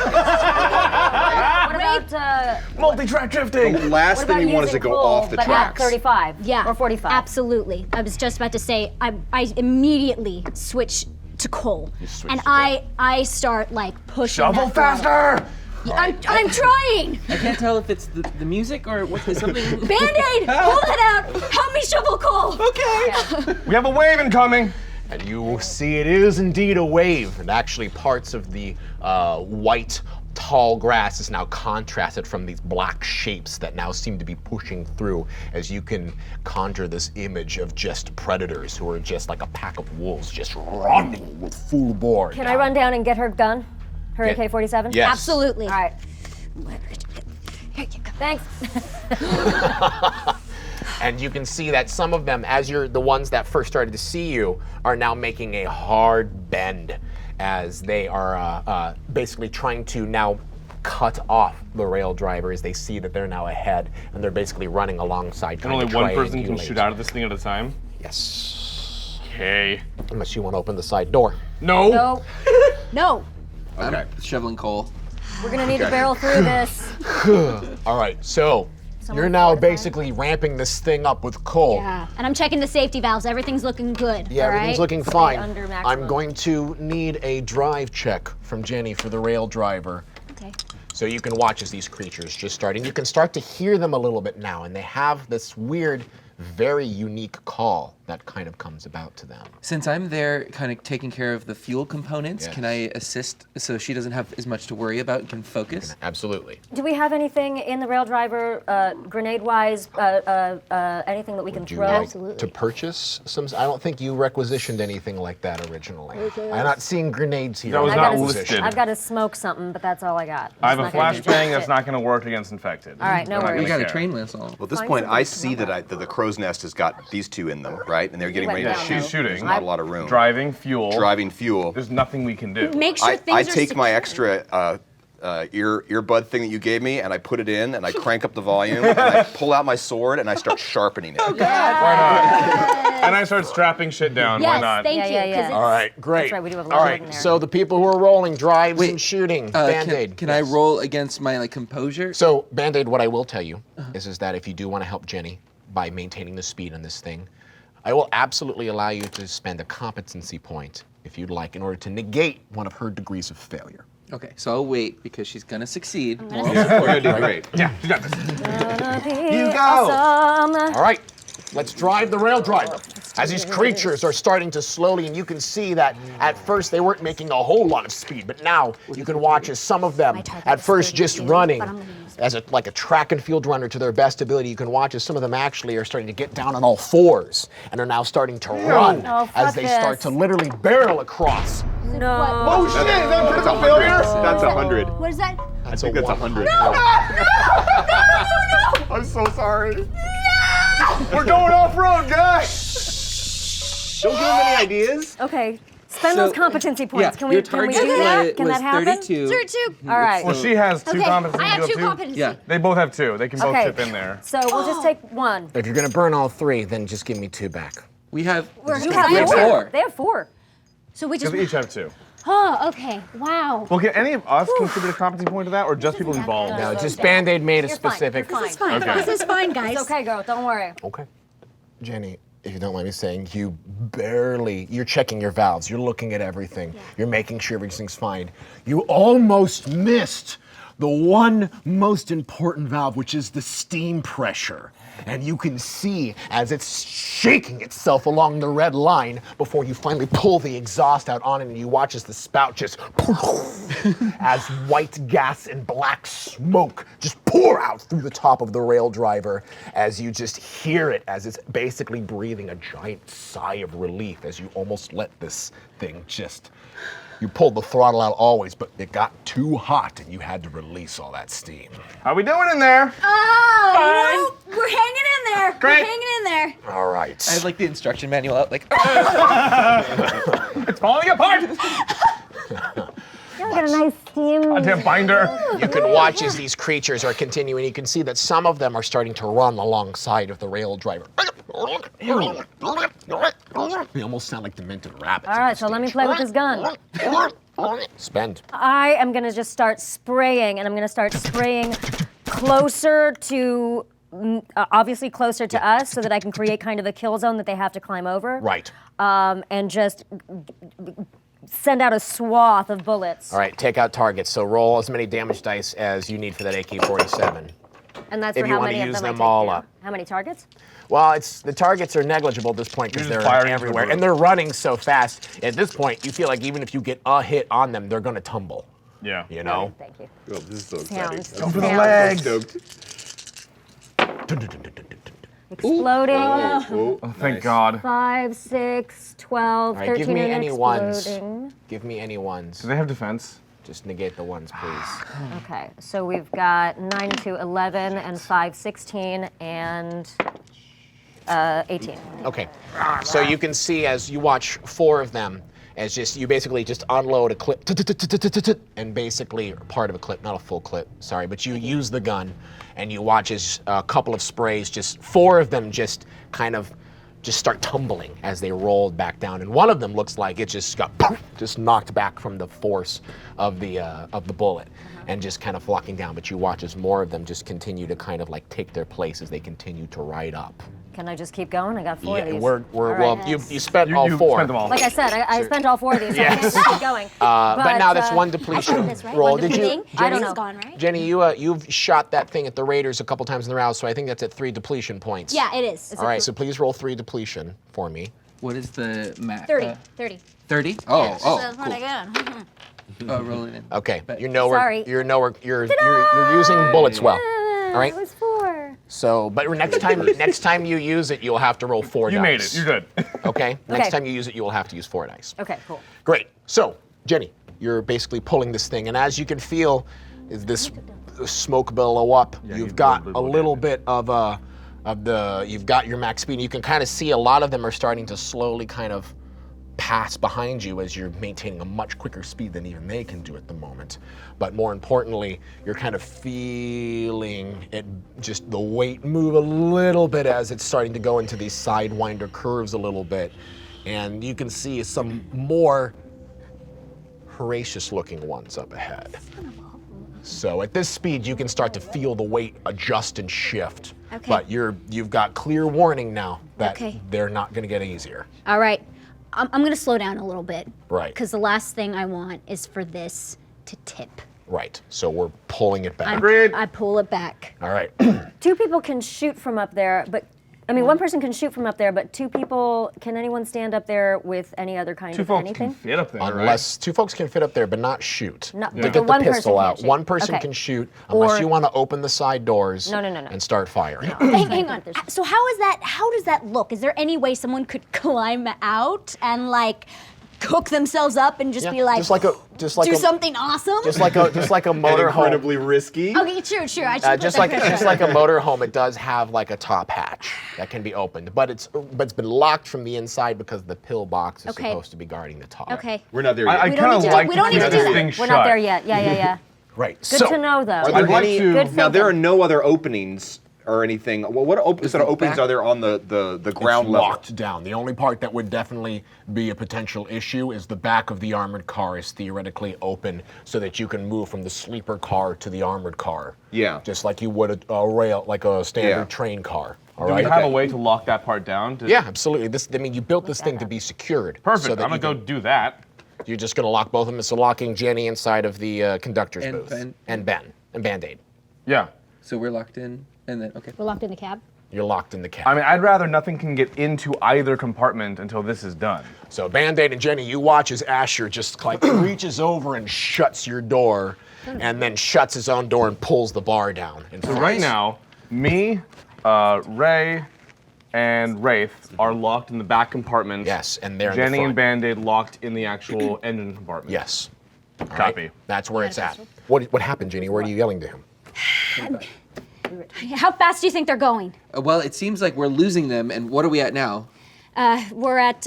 Speaker 5: What about
Speaker 8: Multi-track drifting.
Speaker 4: the last
Speaker 5: what
Speaker 4: thing
Speaker 5: about
Speaker 4: you want is to
Speaker 5: using
Speaker 4: go
Speaker 5: coal,
Speaker 4: off the
Speaker 5: but
Speaker 4: tracks.
Speaker 5: at 35?
Speaker 6: Yeah.
Speaker 5: Or 45?
Speaker 6: Absolutely. I was just about to say, I immediately switch to Cole.
Speaker 2: switch
Speaker 6: And
Speaker 2: to Cole.
Speaker 6: I start like pushing.
Speaker 8: Shovel
Speaker 6: that throttle.
Speaker 8: faster!
Speaker 6: I'm trying!
Speaker 3: I can't tell if it's the music or what is something.
Speaker 6: Band-Aid! Pull it out! Help me shovel Cole!
Speaker 3: Okay.
Speaker 8: We have a wave incoming.
Speaker 2: And you will see it is indeed a wave, and actually parts of the white, tall grass is now contrasted from these black shapes that now seem to be pushing through as you can conjure this image of just predators who are just like a pack of wolves just running with full bore.
Speaker 5: Can I run down and get her gun? Her
Speaker 2: Get-
Speaker 5: AK-47?
Speaker 2: Yes.
Speaker 6: Absolutely.
Speaker 5: All right.
Speaker 6: Here you go.
Speaker 5: Thanks.
Speaker 2: And you can see that some of them, as you're the ones that first started to see you, are now making a hard bend as they are basically trying to now cut off the rail driver as they see that they're now ahead, and they're basically running alongside.
Speaker 8: And
Speaker 2: trying
Speaker 8: only
Speaker 2: to
Speaker 8: one person can
Speaker 2: triangulate.
Speaker 8: shoot out of this thing at a time?
Speaker 2: Yes.
Speaker 8: Okay.
Speaker 2: Unless you want to open the side door.
Speaker 8: No.
Speaker 5: No,
Speaker 6: No.
Speaker 4: Okay.
Speaker 3: I'm shoveling coal.
Speaker 5: we're gonna need to barrel through this.
Speaker 2: All right, so you're now basically ramping this thing up with coal.
Speaker 6: Yeah. And I'm checking the safety valves. Everything's looking good.
Speaker 2: Yeah,
Speaker 6: all
Speaker 2: everything's
Speaker 6: right?
Speaker 2: looking fine.
Speaker 5: under
Speaker 2: I'm
Speaker 5: maximum.
Speaker 2: going to need a drive check from Jenny for the rail driver.
Speaker 6: Okay.
Speaker 2: So you can watch as these creatures just starting. You can start to hear them a little bit now, and they have this weird, very unique call that kind of comes about to them.
Speaker 3: Since I'm there kind of taking care of the fuel components, can I
Speaker 2: Yes.
Speaker 3: assist so she doesn't have as much to worry about and can focus?
Speaker 2: Absolutely.
Speaker 5: Do we have anything in the rail driver, grenade-wise, anything that we can
Speaker 2: Do you
Speaker 5: throw?
Speaker 2: like
Speaker 6: Absolutely.
Speaker 2: to purchase some? I don't think you requisitioned anything like that originally. I'm not seeing grenades here.
Speaker 8: That was
Speaker 2: on
Speaker 8: not
Speaker 2: the
Speaker 8: listed.
Speaker 2: requisition.
Speaker 5: I've got to smoke something, but that's all I got.
Speaker 8: I have
Speaker 5: It's
Speaker 8: a
Speaker 5: not gonna do
Speaker 8: flashbang
Speaker 5: shit.
Speaker 8: that's not going to work against infected.
Speaker 5: All right, no
Speaker 8: I'm not
Speaker 5: worries.
Speaker 3: We
Speaker 8: gonna
Speaker 3: got a
Speaker 8: care.
Speaker 3: train whistle.
Speaker 4: Well, at this
Speaker 5: Find
Speaker 4: point,
Speaker 5: something
Speaker 4: I
Speaker 5: to
Speaker 4: see that the crow's nest has got these two in them, right? And they're getting
Speaker 5: went
Speaker 4: ready to
Speaker 5: down,
Speaker 4: shoot.
Speaker 5: though.
Speaker 8: Shooting.
Speaker 4: There's not a lot of room.
Speaker 8: Driving, fuel.
Speaker 4: Driving fuel.
Speaker 8: There's nothing we can do.
Speaker 6: Make sure things
Speaker 4: I
Speaker 6: are
Speaker 4: take my
Speaker 6: secure.
Speaker 4: extra earbud thing that you gave me, and I put it in, and I crank up the volume, and I pull out my sword, and I start sharpening it.
Speaker 8: Why not? And I start strapping shit down. Why
Speaker 6: Yes,
Speaker 8: not?
Speaker 6: thank
Speaker 5: Yeah,
Speaker 6: you.
Speaker 5: yeah,
Speaker 6: 'cause
Speaker 5: yeah.
Speaker 6: it's-
Speaker 2: All right, great.
Speaker 5: That's right, we do have a
Speaker 2: All
Speaker 5: lot
Speaker 2: right,
Speaker 5: in there.
Speaker 2: so the people who are rolling drives
Speaker 3: Wait,
Speaker 2: and shooting,
Speaker 3: Can,
Speaker 2: Band-Aid.
Speaker 3: can I
Speaker 2: Yes.
Speaker 3: roll against my composure?
Speaker 2: So, Band-Aid, what I will tell you is that if you do want to help Jenny by maintaining the speed on this thing, I will absolutely allow you to spend a competency point, if you'd like, in order to negate one of her degrees of failure.
Speaker 3: Okay, so I'll wait because she's gonna succeed.
Speaker 4: You're gonna do great.
Speaker 8: Yeah, you got this.
Speaker 5: You
Speaker 2: go.
Speaker 5: Awesome.
Speaker 2: All right, let's drive the rail driver. As these creatures are starting to slowly, and you can see that at first they weren't making a whole lot of speed, but now you can watch as some of them,
Speaker 6: target
Speaker 2: at
Speaker 6: is
Speaker 2: first just
Speaker 6: 32,
Speaker 2: running
Speaker 6: but I'm gonna use
Speaker 2: as like a track and field runner to their best ability. You can watch as some of them actually are starting to get down on all fours and are now starting to run
Speaker 5: Oh,
Speaker 2: as
Speaker 5: fuck
Speaker 2: they start
Speaker 5: this.
Speaker 2: to literally barrel across.
Speaker 5: No.
Speaker 8: Oh shit, that's a failure?
Speaker 4: That's 100.
Speaker 6: What is that?
Speaker 4: I think that's 100.
Speaker 8: I'm so sorry. We're going off-road, guys!
Speaker 4: Don't give them any ideas.
Speaker 5: Okay. Spend
Speaker 3: So-
Speaker 5: those competency points.
Speaker 3: Yeah,
Speaker 5: can we
Speaker 3: your
Speaker 5: do
Speaker 3: target
Speaker 5: that? Can
Speaker 3: was
Speaker 5: that happen?
Speaker 3: 32.
Speaker 6: Sure, two.
Speaker 5: All right.
Speaker 8: Well, she has two
Speaker 6: Okay,
Speaker 8: competencies.
Speaker 6: I have
Speaker 8: you
Speaker 6: two competencies.
Speaker 3: Yeah.
Speaker 8: They both have two. They can both
Speaker 5: Okay.
Speaker 8: chip in there.
Speaker 5: So we'll just take one.
Speaker 2: If you're gonna burn all three, then just give me two back.
Speaker 3: We have
Speaker 6: You
Speaker 3: we
Speaker 6: have
Speaker 3: have
Speaker 6: four.
Speaker 3: four.
Speaker 5: They have four.
Speaker 6: So we just.
Speaker 8: Because we each have two.
Speaker 6: Oh, okay. Wow.
Speaker 8: Well, can any of us contribute a competency point to that, or just people involved?
Speaker 2: No, just Band-Aid made a
Speaker 5: You're fine,
Speaker 2: specific.
Speaker 5: you're fine.
Speaker 6: This is fine.
Speaker 8: Okay.
Speaker 6: This is fine, guys.
Speaker 5: It's okay, girl. Don't worry.
Speaker 2: Okay. Jenny, if you don't mind me saying, you're checking your valves, you're looking at everything, you're making sure everything's fine. You almost missed the one most important valve, which is the steam pressure. And you can see as it's shaking itself along the red line before you finally pull the exhaust out on it, and you watch as the spout just as white gas and black smoke just pour out through the top of the rail driver as you just hear it as it's basically breathing a giant sigh of relief as you almost let this thing just... You pulled the throttle out always, but it got too hot and you had to release all that steam.
Speaker 8: How we doing in there?
Speaker 9: Oh, you know, we're hanging in there.
Speaker 8: Great.
Speaker 9: We're hanging in there.
Speaker 2: All right.
Speaker 3: I have like the instruction manual out, like.
Speaker 8: It's falling apart.
Speaker 5: Yeah, we got a nice steam.
Speaker 8: Goddamn binder.
Speaker 2: You can watch as these creatures are continuing. You can see that some of them are starting to run alongside of the rail driver. They almost sound like demented rabbits.
Speaker 5: All right, so let me play with this gun.
Speaker 2: Spend.
Speaker 5: I am gonna just start spraying, and I'm gonna start spraying closer to, obviously closer to us, so that I can create kind of a kill zone that they have to climb over.
Speaker 2: Right.
Speaker 5: And just send out a swath of bullets.
Speaker 2: All right, take out targets. So roll as many damage dice as you need for that AK-47.
Speaker 5: And that's
Speaker 2: If
Speaker 5: for
Speaker 2: you
Speaker 5: how
Speaker 2: wanna
Speaker 5: many
Speaker 2: use
Speaker 5: of them
Speaker 2: them
Speaker 5: I take
Speaker 2: all
Speaker 5: down.
Speaker 2: up.
Speaker 5: How many targets?
Speaker 2: Well, the targets are negligible at this point because
Speaker 8: You're
Speaker 2: they're
Speaker 8: just firing
Speaker 2: everywhere,
Speaker 8: into
Speaker 2: and they're running so fast. At this point, you feel like even if you get a hit on them, they're gonna tumble.
Speaker 8: Yeah.
Speaker 2: You know.
Speaker 5: Thank you.
Speaker 7: Oh, this is so exciting.
Speaker 5: Sounds.
Speaker 8: Go for the
Speaker 5: sounds
Speaker 8: legs.
Speaker 7: Stoked.
Speaker 5: Exploding.
Speaker 7: Oh,
Speaker 8: Oh, thank God.
Speaker 5: 5, 6, 12,
Speaker 2: All right,
Speaker 5: 13
Speaker 2: give me
Speaker 5: and
Speaker 2: any ones.
Speaker 5: exploding.
Speaker 2: Give me any ones.
Speaker 8: Do they have defense?
Speaker 2: Just negate the ones, please.
Speaker 5: Okay, so we've got 9 to 11 and 5, 16 and 18.
Speaker 2: Okay. So you can see as you watch 4 of them, as you basically just unload a clip, and basically part of a clip, not a full clip, sorry, but you use the gun, and you watch as a couple of sprays, just 4 of them just kind of just start tumbling as they rolled back down, and one of them looks like it just got just knocked back from the force of the bullet, and just kind of flocking down. But you watch as more of them just continue to kind of like take their place as they continue to ride up.
Speaker 5: Can I just keep going? I got 4 of
Speaker 2: Yeah,
Speaker 5: these.
Speaker 2: we're well.
Speaker 5: right.
Speaker 2: You spent all
Speaker 8: You
Speaker 2: 4.
Speaker 8: spent them all.
Speaker 5: Like I said, I spent all 4 of these, so I can't just keep going.
Speaker 2: But now that's one
Speaker 9: I
Speaker 2: depletion
Speaker 9: got this, right?
Speaker 2: roll.
Speaker 9: One
Speaker 2: Did you,
Speaker 9: depleting.
Speaker 5: I don't
Speaker 9: This
Speaker 5: know.
Speaker 9: is gone, right?
Speaker 2: Jenny? You've shot that thing at the Raiders a couple times in the round, so I think that's at 3 depletion points.
Speaker 9: Yeah, it is.
Speaker 2: All right, so please roll 3 depletion for me.
Speaker 3: What is the max?
Speaker 9: 30. 30.
Speaker 3: 30? Oh,
Speaker 9: That's
Speaker 3: cool.
Speaker 9: pretty good.
Speaker 3: Oh, rolling in.
Speaker 2: Okay,
Speaker 3: But-
Speaker 2: you're nowhere.
Speaker 5: Sorry.
Speaker 2: You're nowhere. You're using bullets well. All right.
Speaker 5: It was 4.
Speaker 2: So, but next time you use it, you'll have to roll 4
Speaker 8: You
Speaker 2: dice.
Speaker 8: made it. You're good.
Speaker 2: Okay. Next
Speaker 5: Okay.
Speaker 2: time you use it, you will have to use 4 dice.
Speaker 5: Okay, cool.
Speaker 2: Great. So, Jenny, you're basically pulling this thing, and as you can feel, this smoke billow up.
Speaker 8: Yeah,
Speaker 2: You've
Speaker 8: you
Speaker 2: got
Speaker 8: build
Speaker 2: a little bit of you've got your max speed. You can kind of see a lot of them are starting to slowly kind of pass behind you as you're maintaining a much quicker speed than even they can do at the moment. But more importantly, you're kind of feeling it, just the weight move a little bit as it's starting to go into these sidewinder curves a little bit. And you can see some more Horatius looking ones up ahead. So at this speed, you can start to feel the weight adjust and shift.
Speaker 9: Okay.
Speaker 2: But you've got clear warning now that
Speaker 9: Okay.
Speaker 2: they're not going to get easier.
Speaker 6: All right. I'm going to slow down a little bit.
Speaker 2: Right.
Speaker 6: Because the last thing I want is for this to tip.
Speaker 2: Right. So we're pulling it back.
Speaker 8: Agreed.
Speaker 6: I pull it back.
Speaker 2: All right.
Speaker 5: 2 people can shoot from up there, but I mean, 1 person can shoot from up there, but 2 people, can anyone stand up there with any other kind
Speaker 8: 2
Speaker 5: of
Speaker 8: folks
Speaker 5: anything?
Speaker 8: can fit up there,
Speaker 2: Unless 2 folks can fit up there, but not shoot.
Speaker 5: No,
Speaker 2: To
Speaker 5: but
Speaker 2: get
Speaker 5: the
Speaker 2: the
Speaker 5: one person
Speaker 2: pistol
Speaker 5: can't
Speaker 2: out.
Speaker 5: shoot.
Speaker 2: 1 person
Speaker 5: Okay.
Speaker 2: can shoot unless
Speaker 5: Or-
Speaker 2: you want to open the side doors.
Speaker 5: No.
Speaker 2: And start firing.
Speaker 9: Hang on. So how does that look? Is there any way someone could climb out and like cook themselves up and just
Speaker 2: Yeah,
Speaker 9: be like,
Speaker 2: just like
Speaker 9: do
Speaker 2: a
Speaker 9: something awesome?
Speaker 2: just like a motorhome.
Speaker 7: incredibly risky.
Speaker 9: Okay, true. I should put
Speaker 2: Just
Speaker 9: that
Speaker 2: like
Speaker 9: pressure.
Speaker 2: just like a motorhome, it does have like a top hatch that can be opened, but it's been locked from the inside because the pillbox is
Speaker 6: Okay.
Speaker 2: supposed to be guarding the top.
Speaker 6: Okay.
Speaker 7: We're not there yet.
Speaker 8: I
Speaker 9: We don't
Speaker 8: kind of
Speaker 9: need to do-
Speaker 8: like
Speaker 9: we
Speaker 8: to
Speaker 9: don't
Speaker 8: keep
Speaker 9: need to do
Speaker 8: this
Speaker 9: that.
Speaker 8: thing
Speaker 5: We're
Speaker 8: shut.
Speaker 5: not there yet. Yeah.
Speaker 2: Right.
Speaker 5: Good to know, though.
Speaker 4: Are there
Speaker 8: I'd like
Speaker 4: any-
Speaker 8: to.
Speaker 5: Good
Speaker 4: Now there are
Speaker 5: thinking.
Speaker 4: no other openings or anything? Well, what sort of openings
Speaker 3: back-
Speaker 4: are there on the ground
Speaker 2: It's
Speaker 4: level?
Speaker 2: locked down. The only part that would definitely be a potential issue is the back of the armored car is theoretically open so that you can move from the sleeper car to the armored car.
Speaker 4: Yeah.
Speaker 2: Just like you would a rail, like a standard
Speaker 4: Yeah.
Speaker 2: train car. All
Speaker 8: Do
Speaker 2: right.
Speaker 8: we have a
Speaker 4: Okay.
Speaker 8: way to lock that part down?
Speaker 2: Yeah, absolutely. You built this thing to be secured.
Speaker 8: Perfect.
Speaker 2: So that
Speaker 8: I'm
Speaker 2: you
Speaker 8: gonna go
Speaker 2: can-
Speaker 8: do that.
Speaker 2: You're just going to lock both of them. So locking Jenny inside of the conductor's
Speaker 3: And
Speaker 2: booth.
Speaker 3: Ben.
Speaker 2: And Ben. And Band-Aid.
Speaker 8: Yeah.
Speaker 3: So we're locked in, and then okay.
Speaker 6: We're locked in the cab.
Speaker 2: You're locked in the cab.
Speaker 8: I mean, I'd rather nothing can get into either compartment until this is done.
Speaker 2: So Band-Aid and Jenny, you watch as Asher just like reaches over and shuts your door, and then shuts his own door and pulls the bar down. And
Speaker 8: So right now, me, Ray, and Wraith are locked in the back compartment.
Speaker 2: Yes, and they're in the
Speaker 8: Jenny
Speaker 2: front.
Speaker 8: and Band-Aid locked in the actual engine compartment.
Speaker 2: Yes. All right?
Speaker 8: Copy.
Speaker 2: That's where it's at. What happened, Jenny? What are you yelling to him?
Speaker 9: How fast do you think they're going?
Speaker 3: Well, it seems like we're losing them, and what are we at now?
Speaker 9: We're at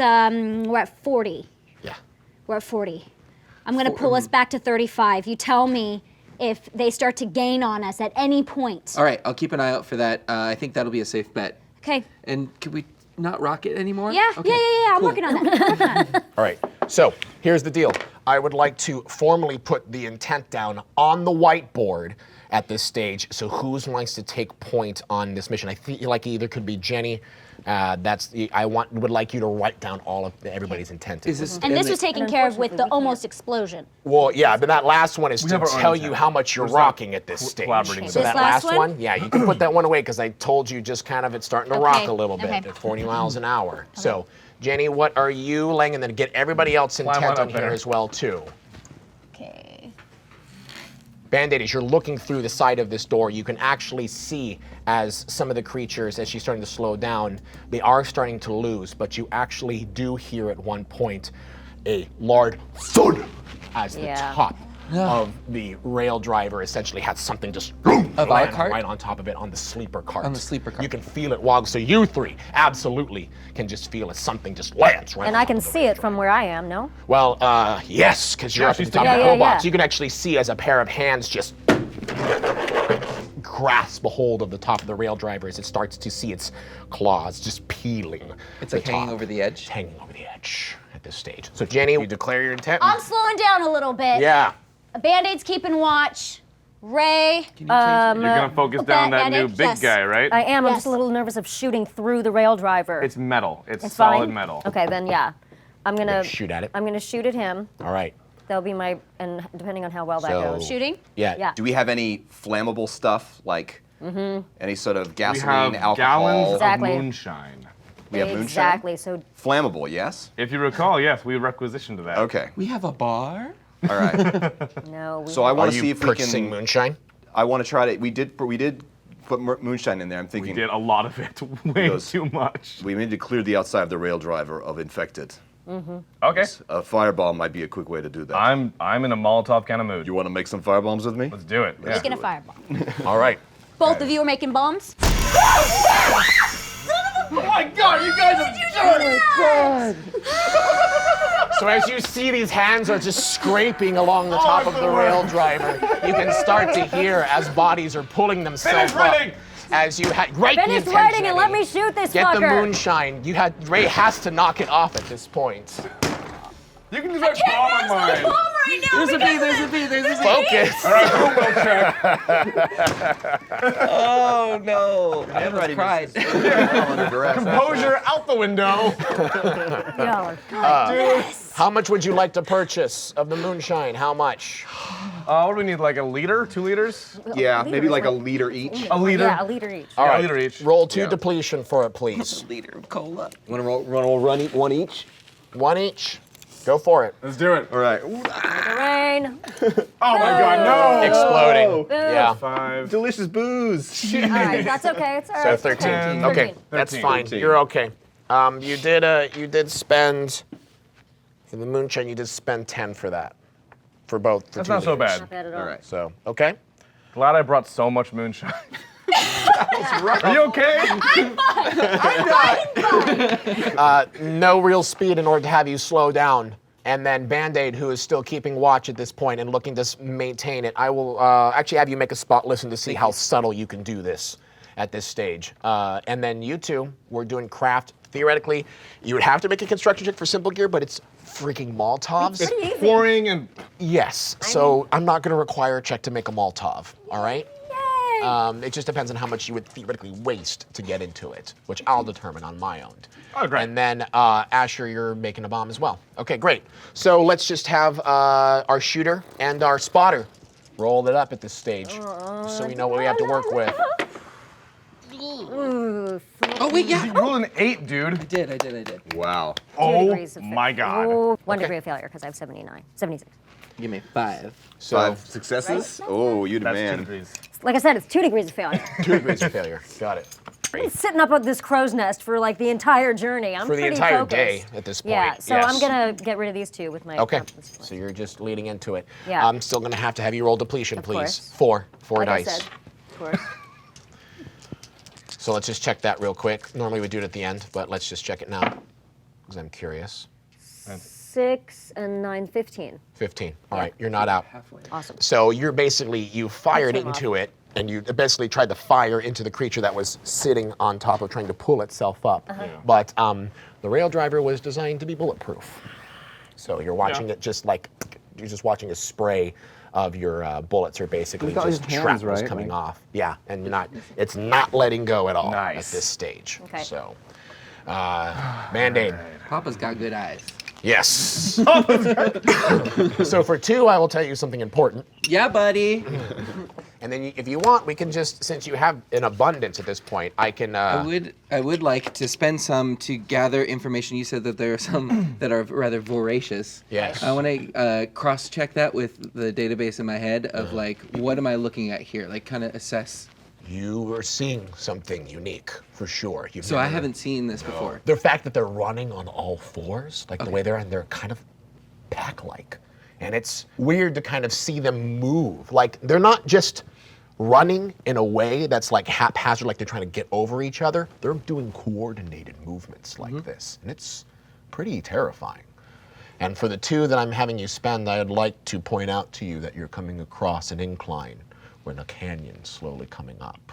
Speaker 9: 40.
Speaker 2: Yeah.
Speaker 9: We're at 40. I'm gonna pull us back to 35. You tell me if they start to gain on us at any point.
Speaker 3: All right, I'll keep an eye out for that. I think that'll be a safe bet.
Speaker 9: Okay.
Speaker 3: And can we not rock it anymore?
Speaker 9: Yeah,
Speaker 3: Okay,
Speaker 9: yeah. I'm
Speaker 3: cool.
Speaker 9: working on that. I'm working on it.
Speaker 2: All right. So here's the deal. I would like to formally put the intent down on the whiteboard at this stage. So who wants to take point on this mission? I feel like either could be Jenny. Would like you to write down all of everybody's intent.
Speaker 3: Is this
Speaker 9: And this
Speaker 3: the-
Speaker 9: was taken care of with the almost explosion.
Speaker 2: Well, yeah, but that last one is to
Speaker 8: have our own
Speaker 2: tell you
Speaker 8: intent.
Speaker 2: how much you're
Speaker 8: We're not
Speaker 2: rocking at this stage.
Speaker 8: collaborating
Speaker 2: So
Speaker 8: with
Speaker 2: that
Speaker 9: This last
Speaker 2: last
Speaker 9: one?
Speaker 2: one, yeah, you can put that one away because I told you just kind of it's starting to rock a little bit
Speaker 9: okay.
Speaker 2: at 40 miles an hour. So, Jenny, what are you laying? And then get everybody else
Speaker 8: Fly one
Speaker 2: intent on
Speaker 8: up
Speaker 2: here
Speaker 8: there.
Speaker 2: as well too.
Speaker 9: Okay.
Speaker 2: Band-Aid, as you're looking through the side of this door, you can actually see as some of the creatures, as she's starting to slow down, they are starting to lose, but you actually do hear at one point a large thud as the
Speaker 5: Yeah.
Speaker 2: top of the rail driver essentially had something just
Speaker 3: Of our
Speaker 2: land
Speaker 3: cart?
Speaker 2: right on top of it on the sleeper cart.
Speaker 3: On the sleeper cart.
Speaker 2: You can feel it wog, so you three absolutely can just feel as something just lands right
Speaker 5: And
Speaker 2: on
Speaker 5: I
Speaker 2: top
Speaker 5: can
Speaker 2: of the
Speaker 5: see
Speaker 2: rail
Speaker 5: it from
Speaker 2: driver.
Speaker 5: where I am, no?
Speaker 2: Well, yes, because you're
Speaker 8: Yeah,
Speaker 2: up at the
Speaker 8: she's
Speaker 2: top of
Speaker 8: taking
Speaker 2: the
Speaker 5: it.
Speaker 2: pillbox.
Speaker 5: Yeah, yeah.
Speaker 2: You can actually see as a pair of hands just grasp a hold of the top of the rail driver as it starts to see its claws just peeling.
Speaker 3: It's
Speaker 2: the
Speaker 3: like hanging
Speaker 2: top.
Speaker 3: over the edge.
Speaker 2: It's hanging over the edge at this stage. So Jenny, you declare your intent.
Speaker 9: I'm slowing down a little bit.
Speaker 2: Yeah.
Speaker 9: Band-Aid's keeping watch. Ray.
Speaker 8: You're gonna focus down that new
Speaker 9: Band-Aid?
Speaker 8: big
Speaker 9: Yes.
Speaker 8: guy, right?
Speaker 5: I am. I'm
Speaker 9: Yes.
Speaker 5: just a little nervous of shooting through the rail driver.
Speaker 8: It's metal. It's
Speaker 5: It's
Speaker 8: solid
Speaker 5: fine?
Speaker 8: metal.
Speaker 5: Okay, then yeah. I'm gonna
Speaker 2: Shoot at it.
Speaker 5: I'm gonna shoot at him.
Speaker 2: All right.
Speaker 5: That'll be my, and depending on how well that
Speaker 2: So-
Speaker 5: goes.
Speaker 9: Shooting?
Speaker 2: Yeah.
Speaker 5: Yeah.
Speaker 4: Do we have any flammable stuff like any sort of
Speaker 8: We
Speaker 4: gasoline,
Speaker 8: have
Speaker 4: alcohol?
Speaker 8: gallons
Speaker 5: Exactly.
Speaker 8: of moonshine.
Speaker 4: We have moonshine?
Speaker 5: Exactly. So
Speaker 4: Flammable, yes?
Speaker 8: If you recall, yes, we requisitioned that.
Speaker 4: Okay.
Speaker 3: We have a bar?
Speaker 4: All right.
Speaker 5: no. We
Speaker 4: So I
Speaker 2: Are
Speaker 4: want to
Speaker 2: you
Speaker 4: see if we
Speaker 2: purchasing
Speaker 4: can.
Speaker 2: moonshine?
Speaker 4: I want to try to. We did put moonshine in there. I'm
Speaker 8: We
Speaker 4: thinking
Speaker 8: did a lot of it, way
Speaker 4: Those-
Speaker 8: too much.
Speaker 4: we need to clear the outside of the rail driver of infected.
Speaker 8: Okay.
Speaker 4: A firebomb might be a quick way to do that.
Speaker 8: I'm in a Molotov kind of mood.
Speaker 4: You want to make some firebombs with me?
Speaker 8: Let's do it. Yeah.
Speaker 9: Making a fireball.
Speaker 2: All right.
Speaker 9: Both of you are making bombs?
Speaker 8: Oh my God, you guys are
Speaker 2: So as you see these hands are just scraping along the top of the rail driver, you can start to hear as bodies are pulling themselves
Speaker 8: Finish
Speaker 2: up.
Speaker 8: writing!
Speaker 2: As you had right
Speaker 5: Finish writing and let me shoot this
Speaker 2: Get
Speaker 5: fucker.
Speaker 2: the moonshine. Ray has to knock it off at this point.
Speaker 8: You can just write bomb on mine.
Speaker 9: right now.
Speaker 3: There's a bee, there's a bee, there's a bee.
Speaker 2: Focus.
Speaker 8: All right,
Speaker 3: Oh no. I almost cried.
Speaker 8: composure out the window.
Speaker 5: Y'all are
Speaker 2: How much would you like to purchase of the moonshine? How much?
Speaker 8: What do we need? Like a liter? 2 liters?
Speaker 4: Yeah, maybe like a
Speaker 5: Liters,
Speaker 4: liter each.
Speaker 8: A liter?
Speaker 5: Yeah, a liter each.
Speaker 2: All
Speaker 8: Yeah,
Speaker 2: right.
Speaker 8: a liter each.
Speaker 2: Roll 2
Speaker 4: Yeah.
Speaker 2: depletion for it, please.
Speaker 3: Liter of cola.
Speaker 7: Want to run one each?
Speaker 2: 1 each. Go for it.
Speaker 8: Let's do it.
Speaker 4: All right.
Speaker 5: Rain.
Speaker 8: Oh my God, no!
Speaker 2: Exploding. Yeah.
Speaker 8: 5.
Speaker 4: Delicious booze.
Speaker 5: All right, that's okay. It's all right.
Speaker 2: So 13.
Speaker 8: 13.
Speaker 2: Okay, that's
Speaker 8: 13.
Speaker 2: fine.
Speaker 4: 13.
Speaker 2: You're okay. You did spend for the moonshine. You did spend 10 for that, for both. For
Speaker 8: That's
Speaker 2: 2
Speaker 8: not so
Speaker 2: liters.
Speaker 8: bad.
Speaker 5: Bad at all.
Speaker 4: All right.
Speaker 2: So okay.
Speaker 8: Glad I brought so much moonshine. Are you okay?
Speaker 2: No real speed in order to have you slow down. And then Band-Aid, who is still keeping watch at this point and looking to maintain it, I will actually have you make a spot listen to see how subtle you can do this. at this stage. And then you two were doing craft. Theoretically, you would have to make a construction check for simple gear, but it's freaking Molotovs.
Speaker 5: Pretty easy.
Speaker 8: Pouring and
Speaker 2: Yes, so I'm not going to require a check to make a Molotov, all right?
Speaker 5: Yay!
Speaker 2: It just depends on how much you would theoretically waste to get into it, which I'll determine on my own.
Speaker 8: Oh, great.
Speaker 2: And then, Asher, you're making a bomb as well. Okay, great. So let's just have our shooter and our spotter roll it up at this stage so we know what we have to work with.
Speaker 3: Oh wait, yeah.
Speaker 8: you rolled an 8, dude.
Speaker 3: I did.
Speaker 4: Wow.
Speaker 8: Oh
Speaker 5: degrees of
Speaker 8: my God.
Speaker 5: Oh, one
Speaker 2: Okay.
Speaker 5: degree of failure because I have 76.
Speaker 3: Give me 5.
Speaker 2: So
Speaker 4: 5 successes? Oh, you
Speaker 8: That's 2
Speaker 4: demand.
Speaker 8: degrees.
Speaker 5: Like I said, it's 2 degrees of failure.
Speaker 2: 2 degrees of failure. Got it.
Speaker 5: I'm sitting up at this crow's nest for like the entire journey. I'm
Speaker 2: For the
Speaker 5: pretty
Speaker 2: entire
Speaker 5: focused.
Speaker 2: day at this point.
Speaker 5: Yeah, so
Speaker 2: yes.
Speaker 5: I'm gonna get rid of these 2 with my.
Speaker 2: Okay,
Speaker 5: compass point.
Speaker 2: so you're just leading into it.
Speaker 5: Yeah.
Speaker 2: I'm still gonna have to have you roll depletion,
Speaker 5: Of
Speaker 2: please.
Speaker 5: course.
Speaker 2: 4
Speaker 5: like
Speaker 2: dice.
Speaker 5: I said, of course.
Speaker 2: So let's just check that real quick. Normally we do it at the end, but let's just check it now, because I'm curious.
Speaker 5: 6 and 9, 15.
Speaker 2: 15. All right, you're not out.
Speaker 3: Halfway.
Speaker 5: Awesome.
Speaker 2: So you fired
Speaker 5: That's him
Speaker 2: into it, and you basically tried to fire into the creature that was sitting on top of trying to pull itself up. But the rail driver was designed to be bulletproof. So you're watching it you're just watching a spray of your bullets are basically
Speaker 7: He's got
Speaker 2: just
Speaker 7: his hands,
Speaker 2: shrapnel's
Speaker 7: right?
Speaker 2: coming off. Yeah, and it's not letting go at all
Speaker 8: Nice.
Speaker 2: at this stage.
Speaker 5: Okay.
Speaker 2: So, Band-Aid.
Speaker 3: Papa's got good eyes.
Speaker 2: Yes. So for 2, I will tell you something important.
Speaker 3: Yeah, buddy.
Speaker 2: And then if you want, we can just, since you have an abundance at this point, I can...
Speaker 3: I would like to spend some to gather information. You said that there are some that are rather voracious.
Speaker 2: Yes.
Speaker 3: I want to cross-check that with the database in my head of like, what am I looking at here? Like, kind of assess.
Speaker 2: You were seeing something unique, for sure.
Speaker 3: So I haven't seen this before.
Speaker 2: The fact that they're running on all 4s, like the way they're, and they're kind of pack-like. And it's weird to kind of see them move. Like, they're not just running in a way that's like haphazard, like they're trying to get over each other. They're doing coordinated movements like this. And it's pretty terrifying. And for the 2 that I'm having you spend, I'd like to point out to you that you're coming across an incline when a canyon slowly coming up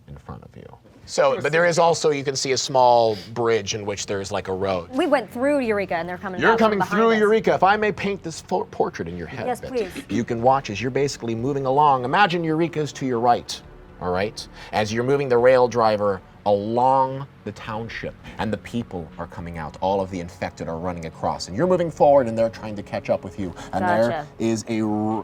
Speaker 2: in front of you. So, but there is also, you can see a small bridge in which there's like a road.
Speaker 5: We went through Eureka and they're coming
Speaker 2: You're
Speaker 5: out from
Speaker 2: coming
Speaker 5: behind
Speaker 2: through
Speaker 5: us.
Speaker 2: Eureka. If I may paint this portrait in your head
Speaker 5: Yes,
Speaker 2: a bit,
Speaker 5: please.
Speaker 2: you can watch as you're basically moving along. Imagine Eureka's to your right, all right? As you're moving the rail driver along the township, and the people are coming out. All of the infected are running across, and you're moving forward, and they're trying to catch up with you. And there
Speaker 5: Gotcha.
Speaker 2: is a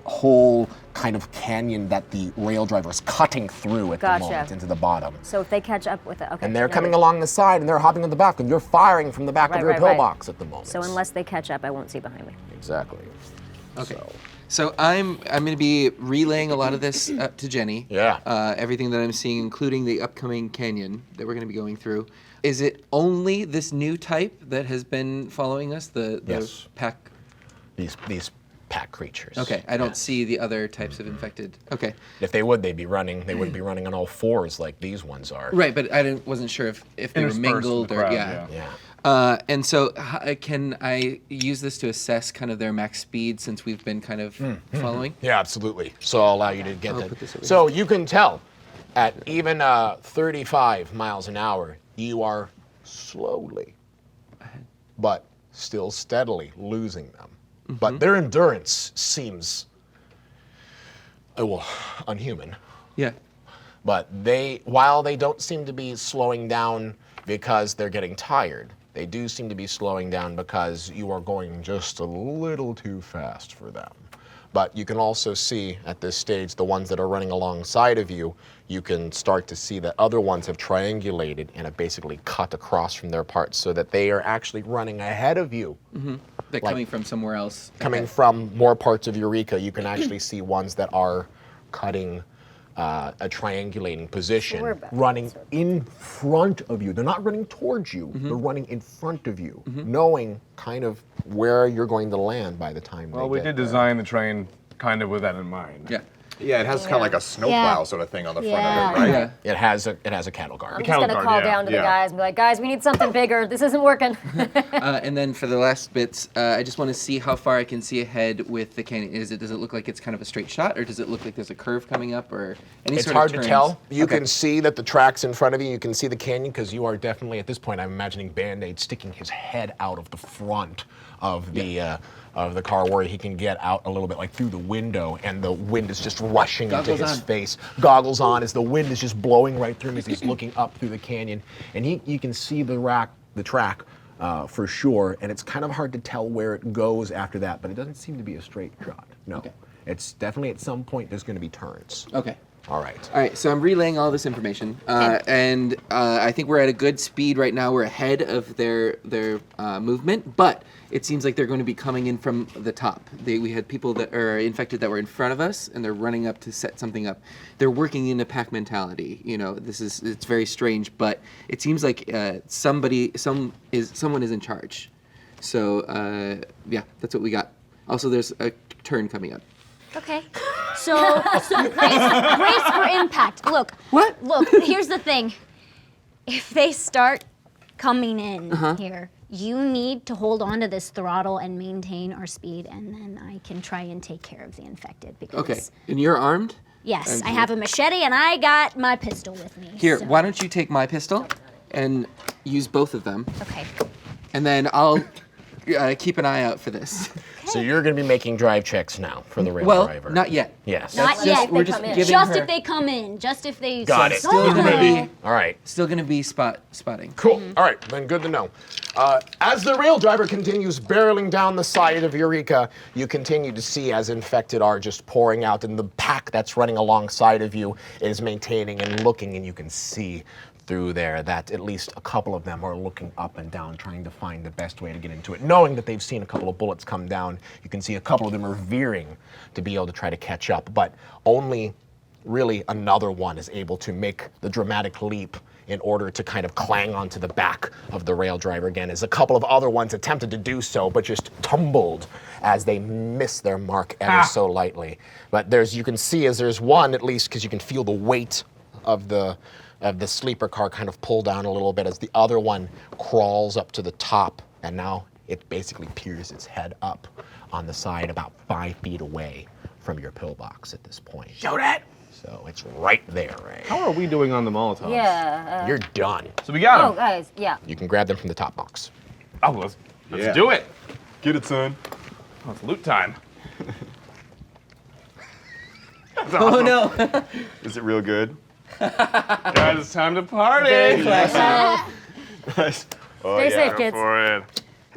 Speaker 2: whole kind of canyon that the rail driver is cutting through at the
Speaker 5: Gotcha.
Speaker 2: moment into the bottom.
Speaker 5: So if they catch up with it, okay.
Speaker 2: And they're
Speaker 5: noted.
Speaker 2: coming along the side, and they're hopping on the back, and you're firing from the back of
Speaker 5: Right,
Speaker 2: your
Speaker 5: right, right.
Speaker 2: pillbox at the moment.
Speaker 5: So unless they catch up, I won't see behind me.
Speaker 2: Exactly.
Speaker 3: Okay. So I'm going to be relaying a lot of this up to Jenny.
Speaker 2: Yeah.
Speaker 3: Everything that I'm seeing, including the upcoming canyon that we're going to be going through. Is it only this new type that has been following us? The
Speaker 2: Yes.
Speaker 3: pack.
Speaker 2: These pack creatures.
Speaker 3: Okay. I don't
Speaker 2: Yes.
Speaker 3: see the other types of infected. Okay.
Speaker 2: If they would, they'd be running. They wouldn't be running on all 4s like these ones are.
Speaker 3: Right, but wasn't sure if they were
Speaker 8: Interspersed in
Speaker 3: mingled
Speaker 8: the
Speaker 3: or
Speaker 8: crowd,
Speaker 3: yeah.
Speaker 2: Yeah.
Speaker 3: And so, can I use this to assess kind of their max speed since we've been kind of following?
Speaker 2: Yeah, absolutely. So I'll allow you to get
Speaker 3: I'll
Speaker 2: that.
Speaker 3: put this over
Speaker 2: So you can tell at even 35 miles an hour, you are slowly, but still steadily losing them. But their endurance seems, unhuman.
Speaker 3: Yeah.
Speaker 2: But while they don't seem to be slowing down because they're getting tired, they do seem to be slowing down because you are going just a little too fast for them. But you can also see at this stage, the ones that are running alongside of you, you can start to see that other ones have triangulated and have basically cut across from their parts so that they are actually running ahead of you.
Speaker 3: They're coming from somewhere else.
Speaker 2: Coming from more parts of Eureka, you can actually see ones that are cutting a triangulating position,
Speaker 5: we're back.
Speaker 2: running in front of you. They're not running towards you, they're running in front of you, knowing kind of where you're going to land by the time
Speaker 8: Well,
Speaker 2: they
Speaker 8: we
Speaker 2: get
Speaker 8: did
Speaker 2: there.
Speaker 8: design the train kind of with that in mind.
Speaker 3: Yeah.
Speaker 4: Yeah, it has kind of like a snowplow sort of thing on the front of it, right?
Speaker 3: Yeah.
Speaker 2: It has a cattle guard.
Speaker 5: I'm just gonna call down to the guys and be like, guys, we need something bigger. This isn't working.
Speaker 3: And then for the last bits, I just want to see how far I can see ahead with the canyon. Does it look like it's kind of a straight shot, or does it look like there's a curve coming up, or any
Speaker 2: It's
Speaker 3: sort
Speaker 2: hard
Speaker 3: of
Speaker 2: to
Speaker 3: turns?
Speaker 2: tell. You
Speaker 3: Okay.
Speaker 2: can see that the track's in front of you. You can see the canyon because you are definitely, at this point, I'm imagining Band-Aid sticking his head out of the front of the car where he can get out a little bit, like through the window, and the wind is just rushing into
Speaker 3: Goggles
Speaker 2: his
Speaker 3: on.
Speaker 2: face. Goggles on as the wind is just blowing right through him as he's looking up through the canyon. And you can see the track for sure, and it's kind of hard to tell where it goes after that, but it doesn't seem to be a straight shot. No.
Speaker 3: Okay.
Speaker 2: It's definitely at some point there's going to be turns.
Speaker 3: Okay.
Speaker 2: All right.
Speaker 3: All right, so I'm relaying all this information, and I think we're at a good speed right now. We're ahead of their movement, but it seems like they're going to be coming in from the top. We had people that are infected that were in front of us, and they're running up to set something up. They're working in a pack mentality. You know, it's very strange, but it seems like someone is in charge. So yeah, that's what we got. Also, there's a turn coming up.
Speaker 9: Okay. So brace for impact. Look.
Speaker 3: What?
Speaker 9: Look, here's the thing. If they start coming in here, you need to hold on to this throttle and maintain our speed, and then I can try and take care of the infected. Because
Speaker 3: Okay, and you're armed?
Speaker 9: Yes, I have a machete and I got my pistol with me.
Speaker 3: Here,
Speaker 9: so-
Speaker 3: why don't you take my pistol and use both of them,
Speaker 9: Okay.
Speaker 3: and then I'll keep an eye out for this.
Speaker 2: So you're going to be making drive checks now for the rail
Speaker 3: Well,
Speaker 2: driver.
Speaker 3: not yet.
Speaker 2: Yes.
Speaker 9: Not
Speaker 3: That's
Speaker 9: yet.
Speaker 3: just, we're
Speaker 5: They
Speaker 3: just
Speaker 5: come in.
Speaker 3: giving
Speaker 9: Just
Speaker 3: her.
Speaker 9: if they come in. Just if they.
Speaker 2: Got it.
Speaker 3: Still gonna be.
Speaker 2: All right.
Speaker 3: Still gonna be spotting.
Speaker 2: Cool. All right, then good to know. As the rail driver continues barreling down the side of Eureka, you continue to see as infected are just pouring out, and the pack that's running alongside of you is maintaining and looking, and you can see through there that at least a couple of them are looking up and down, trying to find the best way to get into it. Knowing that they've seen a couple of bullets come down, you can see a couple of them are veering to be able to try to catch up, but only really another one is able to make the dramatic leap in order to kind of clang onto the back of the rail driver again, as a couple of other ones attempted to do so, but just tumbled as they missed their mark ever so lightly. But you can see as there's one, at least, because you can feel the weight of the sleeper car kind of pull down a little bit as the other one crawls up to the top, and now it basically peers its head up on the side about 5 feet away from your pillbox at this point. Show that! So it's right there, Ray.
Speaker 8: How are we doing on the Molotovs?
Speaker 5: Yeah.
Speaker 2: You're done.
Speaker 8: So we got
Speaker 5: Oh,
Speaker 8: him.
Speaker 5: guys, yeah.
Speaker 2: You can grab them from the top box.
Speaker 8: Oh, let's
Speaker 4: Yeah.
Speaker 8: do it.
Speaker 4: Get it, son.
Speaker 8: Oh, it's loot time.
Speaker 3: Oh no!
Speaker 4: Is it real good?
Speaker 8: Guys, it's time to party.
Speaker 4: Nice. Oh,
Speaker 5: Stay
Speaker 4: yeah.
Speaker 5: safe, kids.
Speaker 8: For it.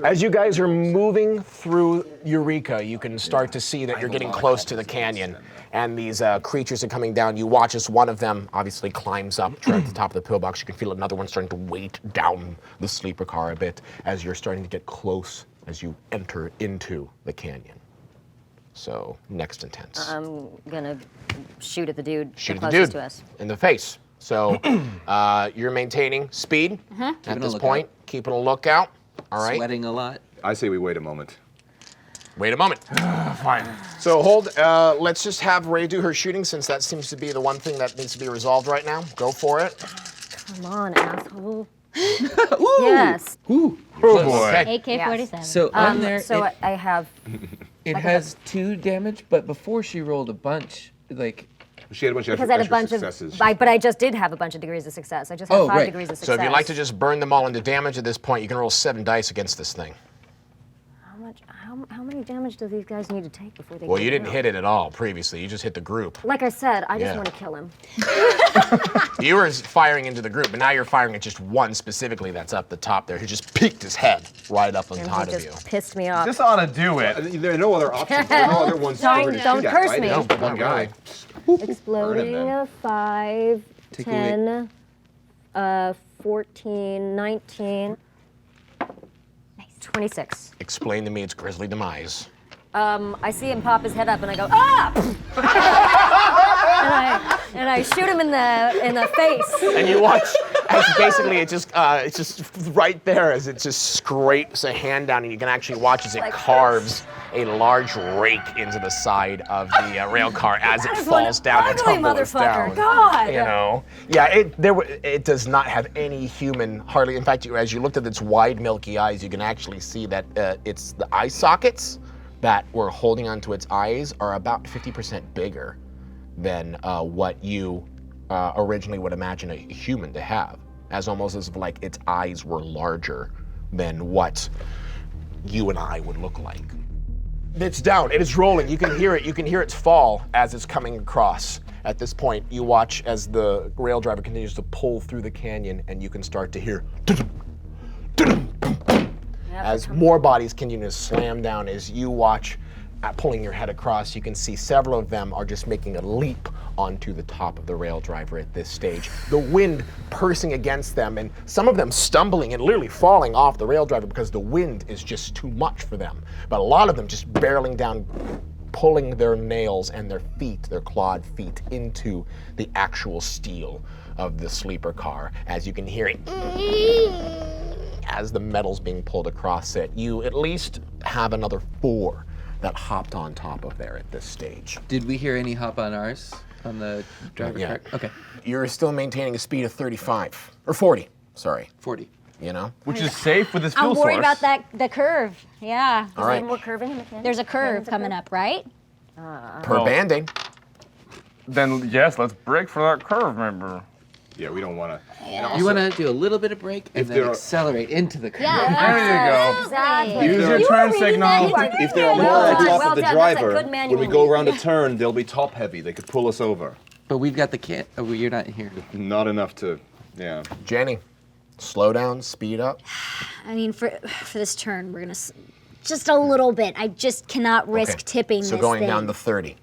Speaker 2: As you guys are moving through Eureka, you can start to see that you're getting close to the canyon. And these creatures are coming down. You watch as one of them obviously climbs up to the top of the pillbox. You can feel another one starting to weight down the sleeper car a bit as you're starting to get close as you enter into the canyon. So, next intense.
Speaker 5: I'm gonna shoot at the dude
Speaker 2: Shoot at the
Speaker 5: closest
Speaker 2: dude
Speaker 5: to us.
Speaker 2: in the face. So, you're maintaining speed at
Speaker 3: Keeping a
Speaker 2: this
Speaker 3: lookout.
Speaker 2: point, keeping a lookout. All right.
Speaker 3: Sweating a lot.
Speaker 4: I say we wait a moment.
Speaker 2: Wait a moment.
Speaker 8: Fine.
Speaker 2: So hold, let's just have Ray do her shooting since that seems to be the one thing that needs to be resolved right now. Go for it.
Speaker 5: Come on, asshole. Yes.
Speaker 3: Ooh.
Speaker 8: Oh boy.
Speaker 2: Okay.
Speaker 6: AK-47.
Speaker 3: So on there,
Speaker 5: So
Speaker 3: it,
Speaker 5: I have.
Speaker 3: it has 2 damage, but before she rolled a bunch, like.
Speaker 4: She had a bunch of
Speaker 5: Because I had a
Speaker 4: extra
Speaker 5: bunch
Speaker 4: successes.
Speaker 5: but I just did have a bunch of degrees of success. I just had 5
Speaker 3: right.
Speaker 5: degrees of
Speaker 2: So
Speaker 5: success.
Speaker 2: if you'd like to just burn them all into damage at this point, you can roll 7 dice against this thing.
Speaker 5: How many damage do these guys need to take before they
Speaker 2: Well,
Speaker 5: get
Speaker 2: you didn't
Speaker 5: out?
Speaker 2: hit it at all previously. You just hit the group.
Speaker 5: Like I said, I just
Speaker 2: Yeah.
Speaker 5: want to kill him.
Speaker 2: You were firing into the group, but now you're firing at just one specifically that's up the top there who just peeked his head right up on
Speaker 5: And
Speaker 2: top
Speaker 5: he
Speaker 2: of you.
Speaker 5: just pissed me off.
Speaker 8: This ought to do it.
Speaker 4: There are no other options. There are no other ones
Speaker 5: Don't-
Speaker 4: for her to
Speaker 5: don't
Speaker 4: shoot at,
Speaker 5: curse
Speaker 4: right?
Speaker 5: me.
Speaker 4: It's just
Speaker 2: No,
Speaker 4: one
Speaker 2: not
Speaker 4: guy.
Speaker 2: really.
Speaker 5: Exploding
Speaker 4: Burn him,
Speaker 5: of 5,
Speaker 3: Take away-
Speaker 5: 10, 14, 19, 26.
Speaker 2: Explain to me its grisly demise.
Speaker 5: I see him pop his head up, and I go, ah! and I shoot him in the face.
Speaker 2: And you watch as basically it's just right there as it just scrapes a hand down, and you can actually watch as it carves a large rake into the side of the rail car as it falls down and
Speaker 5: ugly
Speaker 2: tumbles
Speaker 5: motherfucker.
Speaker 2: down.
Speaker 5: God.
Speaker 2: You know, yeah, it does not have any human hardly. In fact, as you looked at its wide milky eyes, you can actually see that it's the eye sockets that were holding onto its eyes are about 50% bigger than what you originally would imagine a human to have, as almost as if like its eyes were larger than what you and I would look like. It's down, it is rolling, you can hear it, you can hear its fall as it's coming across. At this point, you watch as the rail driver continues to pull through the canyon, and you can start to hear as more bodies continue to slam down. As you watch, pulling your head across, you can see several of them are just making a leap onto the top of the rail driver at this stage. The wind pursing against them, and some of them stumbling and literally falling off the rail driver because the wind is just too much for them. But a lot of them just barreling down, pulling their nails and their feet, their clawed feet, into the actual steel of the sleeper car, as you can hear it as the metal's being pulled across it. You at least have another 4 that hopped on top of there at this stage.
Speaker 3: Did we hear any hop on ours on the driver
Speaker 2: Yeah.
Speaker 3: cart? Okay,
Speaker 2: You're still maintaining a speed of 35, or 40, sorry,
Speaker 3: 40.
Speaker 2: you know?
Speaker 8: Which is safe with this fuel
Speaker 9: I'm
Speaker 8: source.
Speaker 9: worried about the curve. Yeah.
Speaker 2: All right,
Speaker 5: More curving in the canyon?
Speaker 9: There's a curve coming up, right?
Speaker 2: per
Speaker 8: Well-
Speaker 2: Band-Aid.
Speaker 8: Then yes, let's brake for that curve, remember?
Speaker 4: Yeah, we don't want to.
Speaker 3: You want to do a little bit of brake and then
Speaker 4: there are-
Speaker 3: accelerate into the curve.
Speaker 8: There you go.
Speaker 5: Exactly.
Speaker 8: Use your turn signal.
Speaker 4: If there are more
Speaker 5: Well
Speaker 4: on
Speaker 5: done,
Speaker 4: top
Speaker 5: well
Speaker 4: of the
Speaker 5: done. That's a
Speaker 4: driver,
Speaker 5: good
Speaker 4: when
Speaker 5: manual
Speaker 4: we go
Speaker 5: move.
Speaker 4: around a turn, they'll be top heavy. They could pull us over.
Speaker 3: But we've got the can. Oh, well, you're not here.
Speaker 4: Not enough to, yeah.
Speaker 2: Jenny, slow down, speed up.
Speaker 9: I mean, for this turn, we're gonna just a little bit. I just cannot risk
Speaker 2: Okay.
Speaker 9: tipping
Speaker 2: So
Speaker 9: this
Speaker 2: going
Speaker 9: thing.
Speaker 2: down to 30,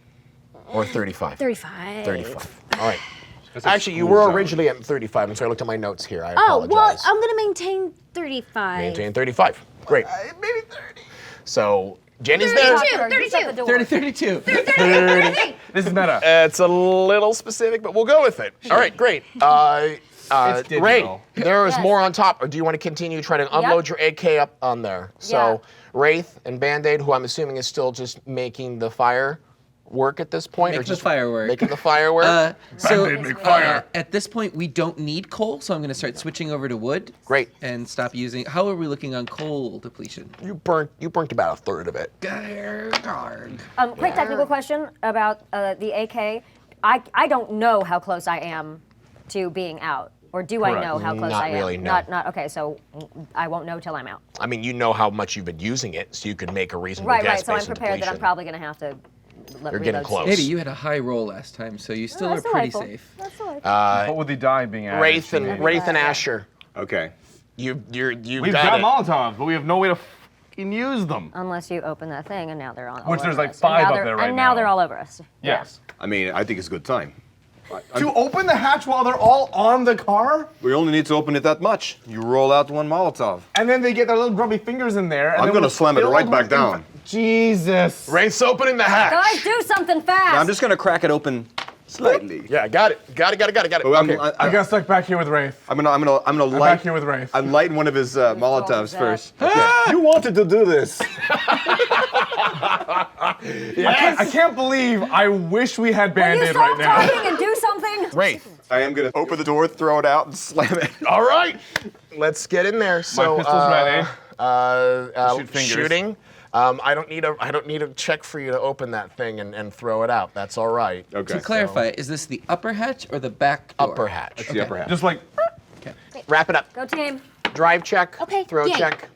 Speaker 2: or 35.
Speaker 9: 35.
Speaker 2: 35, all right.
Speaker 4: That's a
Speaker 2: Actually, you
Speaker 4: school
Speaker 2: were
Speaker 4: zone.
Speaker 2: originally at 35, and so I looked at my notes here. I
Speaker 9: Oh,
Speaker 2: apologize.
Speaker 9: well, I'm gonna maintain 35.
Speaker 2: Maintain 35. Great. Maybe 30. So Jenny's there.
Speaker 9: 32.
Speaker 3: 30, 32.
Speaker 8: This is meta.
Speaker 2: It's a little specific, but we'll go with it. All right, great.
Speaker 8: It's
Speaker 2: Ray,
Speaker 8: digital.
Speaker 2: there is
Speaker 5: Yes.
Speaker 2: more on top, or do you want to continue trying to unload your AK up on there? So Wraith and Band-Aid, who I'm assuming is still just making the fire work at this point,
Speaker 3: Make
Speaker 2: or
Speaker 3: the
Speaker 2: just
Speaker 3: firework.
Speaker 2: making the firework.
Speaker 8: Band-Aid make fire.
Speaker 3: At this point, we don't need coal, so I'm going to start switching over to wood.
Speaker 2: Great.
Speaker 3: And stop using. How are we looking on coal depletion?
Speaker 2: You burnt about a third of it.
Speaker 5: Quick technical question about the AK. I don't know how close I am to being out. Or do I
Speaker 8: Correct.
Speaker 5: know how close
Speaker 2: Not
Speaker 5: I am?
Speaker 2: really, no.
Speaker 5: Not okay. So I won't know till I'm out.
Speaker 2: I mean, you know how much you've been using it, so you could make a reasonable
Speaker 5: Right,
Speaker 2: guess
Speaker 5: right. So I'm
Speaker 2: based on
Speaker 5: prepared that I'm
Speaker 2: depletion.
Speaker 5: probably going to have to.
Speaker 2: You're getting close.
Speaker 3: Maybe you had a high roll last time, so you still are
Speaker 5: That's
Speaker 3: pretty
Speaker 5: delightful.
Speaker 3: safe.
Speaker 5: That's delightful.
Speaker 8: What would the die being added?
Speaker 2: Wraith
Speaker 8: to
Speaker 2: and
Speaker 8: maybe?
Speaker 2: Wraith and Asher,
Speaker 4: Okay.
Speaker 2: you
Speaker 8: We've
Speaker 2: got
Speaker 8: got
Speaker 2: it.
Speaker 8: Molotovs, but we have no way to fucking use them.
Speaker 5: Unless you open that thing and now they're on.
Speaker 8: Which
Speaker 5: all
Speaker 8: there's
Speaker 5: over
Speaker 8: like
Speaker 5: us.
Speaker 8: 5
Speaker 5: and
Speaker 8: up
Speaker 5: they're-
Speaker 8: there right
Speaker 5: And now
Speaker 8: now.
Speaker 5: they're all over us.
Speaker 8: Yes.
Speaker 4: I mean, I think it's a good time.
Speaker 8: To open the hatch while they're all on the car,
Speaker 4: We only need to open it that much. You roll out one Molotov.
Speaker 8: and then they get their little grubby fingers in there. And
Speaker 4: I'm
Speaker 8: then
Speaker 4: gonna
Speaker 8: we're
Speaker 4: slam it
Speaker 8: filled
Speaker 4: right back
Speaker 8: with
Speaker 4: down.
Speaker 8: Jesus.
Speaker 2: Wraith's opening the hatch.
Speaker 5: Guys, do something fast.
Speaker 4: I'm just gonna crack it open slightly.
Speaker 2: Yeah, got it. Got it.
Speaker 4: Oh,
Speaker 2: Okay.
Speaker 8: I got stuck back here with Wraith.
Speaker 4: I'm gonna
Speaker 8: I'm
Speaker 4: light.
Speaker 8: back here with Wraith.
Speaker 4: I'm lighting one of his Molotovs
Speaker 5: that?
Speaker 4: first. You wanted to do this.
Speaker 8: I can't believe I wish we had
Speaker 5: Will you
Speaker 8: Band-Aid
Speaker 5: stop
Speaker 8: right now.
Speaker 5: talking and do something?
Speaker 2: Wraith.
Speaker 4: I am gonna open the door, throw it out, and slam it.
Speaker 2: All right. Let's get in there. So,
Speaker 8: pistol's ready. Shoot fingers.
Speaker 2: Shooting. I don't need a check for you to open that thing and throw it out. That's all right.
Speaker 4: Okay.
Speaker 3: To clarify, is this the upper hatch or the back door?
Speaker 2: Upper hatch.
Speaker 4: That's the upper half.
Speaker 8: Just like,
Speaker 2: Wrap it up.
Speaker 5: Go team.
Speaker 2: Drive check.
Speaker 9: Okay,
Speaker 2: Throw
Speaker 9: yay.
Speaker 2: check.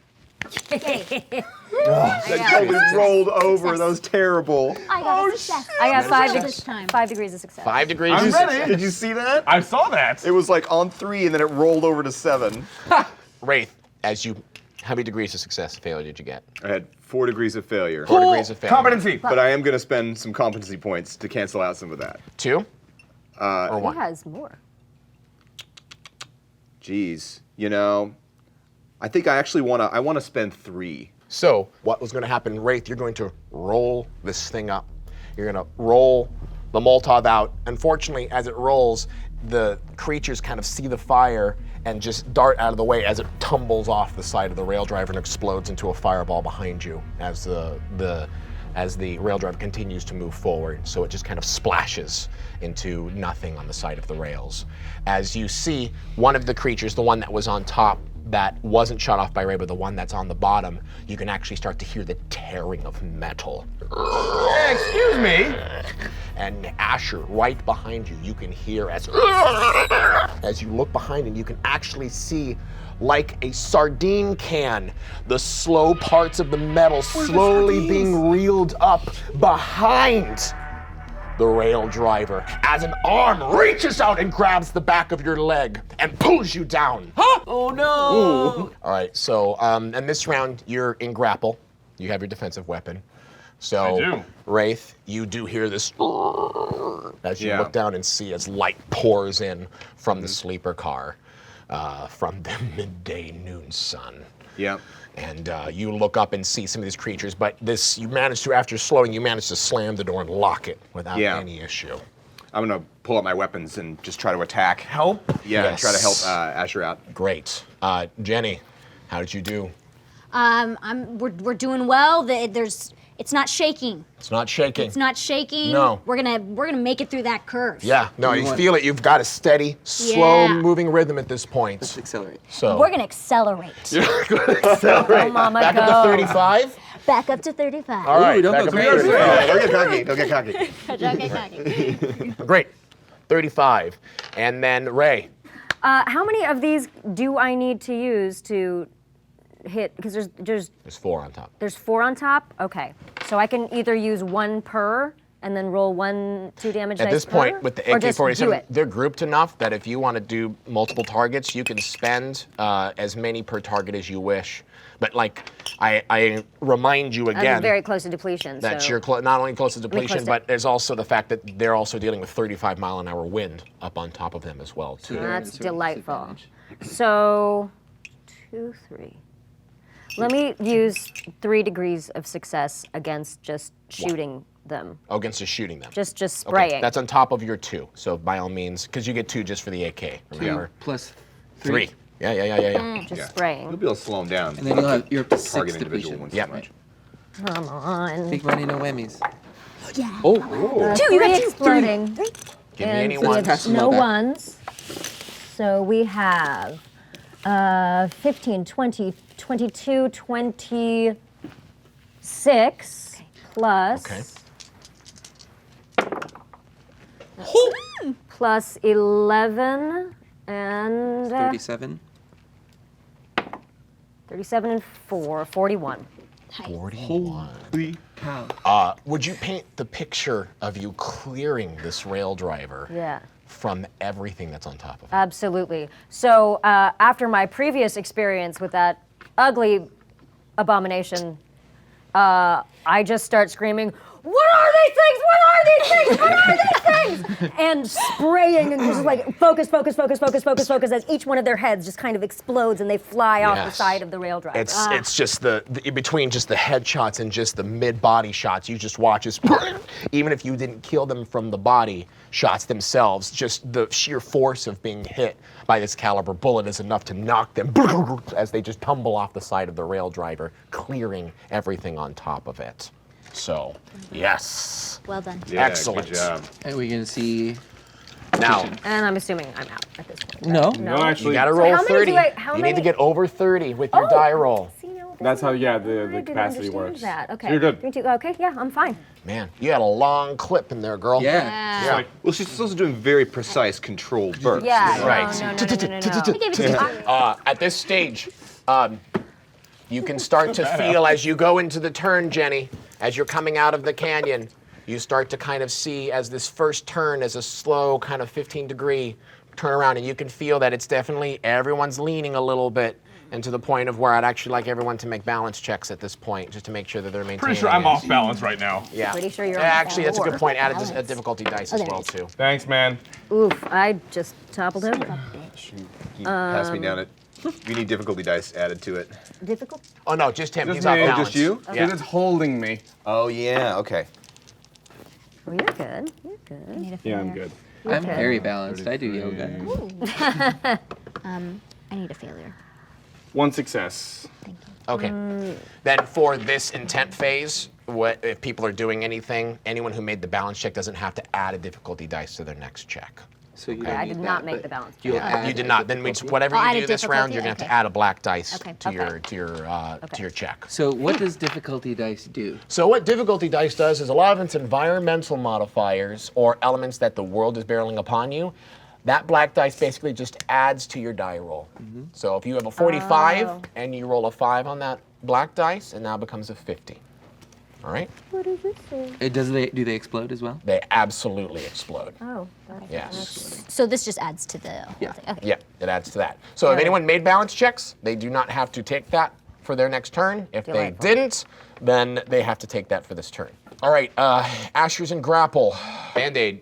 Speaker 4: That totally rolled over. That was terrible.
Speaker 9: I got a success.
Speaker 5: I got
Speaker 9: This time.
Speaker 5: 5 degrees of success.
Speaker 2: 5 degrees.
Speaker 8: I'm ready.
Speaker 4: Did you see that?
Speaker 8: I saw that.
Speaker 4: It was like on 3, and then it rolled over to 7.
Speaker 2: Wraith, how many degrees of success failure did you get?
Speaker 4: I had 4 degrees of failure.
Speaker 2: 4 degrees of failure.
Speaker 8: Competency.
Speaker 4: But I am gonna spend some competency points to cancel out some of that.
Speaker 2: 2? Or
Speaker 5: He
Speaker 2: 1?
Speaker 5: has more.
Speaker 4: Geez, you know, I think I actually wanna spend 3.
Speaker 2: So, what was going to happen, Wraith? You're going to roll this thing up. You're going to roll the Molotov out. Unfortunately, as it rolls, the creatures kind of see the fire and just dart out of the way as it tumbles off the side of the rail driver and explodes into a fireball behind you as the rail driver continues to move forward. So it just kind of splashes into nothing on the side of the rails. As you see, one of the creatures, the one that was on top, that wasn't shot off by Ray, but the one that's on the bottom, you can actually start to hear the tearing of metal.
Speaker 8: Excuse me.
Speaker 2: And Asher, right behind you, you can hear as you look behind him, you can actually see, like a sardine can, the slow parts of the metal slowly being reeled up behind the rail driver as an arm reaches out and grabs the back of your leg and pulls you down.
Speaker 3: Oh no!
Speaker 2: All right, so and this round you're in grapple. You have your defensive weapon. So,
Speaker 8: I do.
Speaker 2: Wraith, you do hear this as you look down and see as light pours in from the sleeper car, from the midday noon sun.
Speaker 4: Yep.
Speaker 2: And you look up and see some of these creatures, but you manage to, after slowing, you manage to slam the door and lock it without any issue.
Speaker 4: I'm gonna pull out my weapons and just try to attack.
Speaker 8: Help?
Speaker 4: Yeah,
Speaker 2: Yes.
Speaker 4: try to help Asher out.
Speaker 2: Great. Jenny, how did you do?
Speaker 9: We're doing well. It's not shaking.
Speaker 2: It's not shaking.
Speaker 9: It's not shaking.
Speaker 2: No.
Speaker 9: We're gonna make it through that curve.
Speaker 2: Yeah, no, you feel it. You've got a steady, slow-moving rhythm at this point.
Speaker 3: Let's accelerate.
Speaker 2: So
Speaker 9: We're gonna accelerate.
Speaker 2: accelerate.
Speaker 5: Mama,
Speaker 2: Back
Speaker 5: go.
Speaker 2: up to 35.
Speaker 9: Back up to 35.
Speaker 2: All right,
Speaker 3: don't
Speaker 2: back
Speaker 3: go
Speaker 2: up to
Speaker 3: crazy.
Speaker 2: 35.
Speaker 4: Don't get cocky. Don't get cocky.
Speaker 9: Don't get cocky.
Speaker 2: Great. 35. And then Ray.
Speaker 5: How many of these do I need to use to hit? Because there's
Speaker 2: There's 4 on top.
Speaker 5: There's 4 on top? Okay. So I can either use 1 per and then roll 2 damage
Speaker 2: At
Speaker 5: dice
Speaker 2: this point,
Speaker 5: per,
Speaker 2: with the
Speaker 5: or just do
Speaker 2: AK-47,
Speaker 5: it?
Speaker 2: they're grouped enough that if you want to do multiple targets, you can spend as many per target as you wish. But like, I remind you
Speaker 5: I'm
Speaker 2: again
Speaker 5: very close to depletion.
Speaker 2: that
Speaker 5: so.
Speaker 2: you're not only close to depletion,
Speaker 5: close to-
Speaker 2: but there's also the fact that they're also dealing with 35-mile-an-hour wind up on top of them as well, too.
Speaker 5: That's
Speaker 3: Sort of
Speaker 5: delightful.
Speaker 3: disadvantage.
Speaker 5: So, 2, 3. Let me use 3 degrees of success against just shooting them.
Speaker 2: Oh, against just shooting them.
Speaker 5: Just
Speaker 2: Okay,
Speaker 5: spraying.
Speaker 2: that's on top of your 2. So by all means, because you get 2 just for the AK, remember?
Speaker 3: Plus
Speaker 2: 3. Yeah.
Speaker 5: Just spraying.
Speaker 4: You'll be able to slow him down.
Speaker 3: And then you're up to 6
Speaker 4: Target individual
Speaker 3: depletion.
Speaker 4: ones
Speaker 2: Yeah.
Speaker 4: so much.
Speaker 5: Come on.
Speaker 3: Big money, no whammies.
Speaker 4: Oh,
Speaker 5: 2, you got 2 exploding.
Speaker 2: Give me
Speaker 5: And
Speaker 2: any
Speaker 5: so we
Speaker 2: ones.
Speaker 5: have no ones. So we have 15, 20, 22, 26 plus
Speaker 2: Okay.
Speaker 5: plus 11 and
Speaker 3: 37.
Speaker 5: 37 and 4, 41.
Speaker 2: 41.
Speaker 3: Holy cow.
Speaker 2: Would you paint the picture of you clearing this rail driver
Speaker 5: Yeah.
Speaker 2: from everything that's on top of it?
Speaker 5: Absolutely. So after my previous experience with that ugly abomination, I just start screaming, "What are these things? What are these things? What are these things?" And spraying and just like focus as each one of their heads just kind of explodes and they fly off the
Speaker 2: Yes.
Speaker 5: side of the rail driver.
Speaker 2: It's just the in between just the headshots and just the mid-body shots, you just watch as even if you didn't kill them from the body shots themselves, just the sheer force of being hit by this caliber bullet is enough to knock them as they just tumble off the side of the rail driver, clearing everything on top of it. So, yes.
Speaker 9: Well done.
Speaker 4: yeah,
Speaker 2: Excellent.
Speaker 4: Good job.
Speaker 3: Are we gonna see?
Speaker 2: Now,
Speaker 5: And I'm assuming I'm out at this point.
Speaker 3: No.
Speaker 8: No,
Speaker 2: you
Speaker 8: actually,
Speaker 2: gotta
Speaker 5: So
Speaker 2: roll
Speaker 5: how many
Speaker 2: 30.
Speaker 5: do I- how
Speaker 2: You need to
Speaker 5: many-
Speaker 2: get over 30 with your
Speaker 5: Oh!
Speaker 2: die roll.
Speaker 5: See, no,
Speaker 8: That's how, yeah,
Speaker 5: I
Speaker 8: the
Speaker 5: didn't
Speaker 8: capacity
Speaker 5: understand
Speaker 8: works.
Speaker 5: That. Okay.
Speaker 8: So you're good.
Speaker 5: Give me 2. Okay, yeah, I'm fine.
Speaker 2: Man, you had a long clip in there, girl.
Speaker 3: Yeah.
Speaker 2: Yeah.
Speaker 4: Well, she's also doing very precise, controlled bursts.
Speaker 5: Yeah.
Speaker 2: Right.
Speaker 5: No.
Speaker 2: At this stage, you can start to feel as you go into the turn, Jenny, as you're coming out of the canyon, you start to kind of see as this first turn is a slow kind of 15-degree turnaround, and you can feel that it's definitely, everyone's leaning a little bit, and to the point of where I'd actually like everyone to make balance checks at this point, just to make sure that they're maintaining.
Speaker 8: pretty sure I'm
Speaker 2: it.
Speaker 8: off balance right now.
Speaker 2: Yeah.
Speaker 5: Pretty sure you're
Speaker 2: Yeah,
Speaker 5: off
Speaker 2: actually, that's a good
Speaker 5: balance.
Speaker 2: point. Added a
Speaker 9: Balance.
Speaker 2: difficulty dice
Speaker 9: Oh,
Speaker 2: as
Speaker 9: there
Speaker 2: well,
Speaker 9: it is.
Speaker 2: too.
Speaker 8: Thanks, man.
Speaker 5: Oof, I just toppled over.
Speaker 4: Can you pass me down it? We need difficulty dice added to it.
Speaker 5: Difficult?
Speaker 2: Oh, no, just him.
Speaker 8: Just
Speaker 2: He's off
Speaker 8: me. Oh,
Speaker 2: balance.
Speaker 4: just you?
Speaker 8: Because
Speaker 2: Yeah.
Speaker 8: it's holding me.
Speaker 4: Oh, yeah, okay.
Speaker 5: Well, you're good. You're
Speaker 6: I
Speaker 5: good.
Speaker 6: need a
Speaker 8: Yeah, I'm
Speaker 6: failure.
Speaker 8: good.
Speaker 3: I'm very balanced. I do yoga.
Speaker 6: I need a failure.
Speaker 8: 1 success.
Speaker 6: Thank you.
Speaker 2: Okay. Then for this intent phase, if people are doing anything, anyone who made the balance check doesn't have to add a difficulty dice to their next check.
Speaker 3: So you
Speaker 5: Okay,
Speaker 3: don't
Speaker 5: I
Speaker 3: need
Speaker 5: did not
Speaker 3: that,
Speaker 5: make
Speaker 3: but
Speaker 5: the balance
Speaker 3: you'll
Speaker 5: check.
Speaker 3: add
Speaker 2: You did
Speaker 3: a
Speaker 2: not. Then
Speaker 3: difficulty.
Speaker 2: whatever
Speaker 6: I'll add
Speaker 2: you
Speaker 6: a
Speaker 2: do this round,
Speaker 6: difficulty,
Speaker 2: you're going to have
Speaker 6: okay.
Speaker 2: to add a black dice
Speaker 5: Okay,
Speaker 2: to your
Speaker 5: okay.
Speaker 2: to your check.
Speaker 3: So what does difficulty dice do?
Speaker 2: So what difficulty dice does is a lot of it's environmental modifiers or elements that the world is barreling upon you. That black dice basically just adds to your die roll. So if you have a 45
Speaker 5: Oh.
Speaker 2: and you roll a 5 on that black dice, it now becomes a 50. All right?
Speaker 3: Do they explode as well?
Speaker 2: They absolutely explode.
Speaker 5: Oh, that's
Speaker 2: Yes.
Speaker 6: So this just adds to the whole
Speaker 3: Yeah.
Speaker 6: thing. Okay.
Speaker 2: Yeah, it adds to that. So if anyone made balance checks, they do not have to take that for their next turn. If they
Speaker 5: Delightful.
Speaker 2: didn't, then they have to take that for this turn. All right, Asher's in grapple. Band-Aid.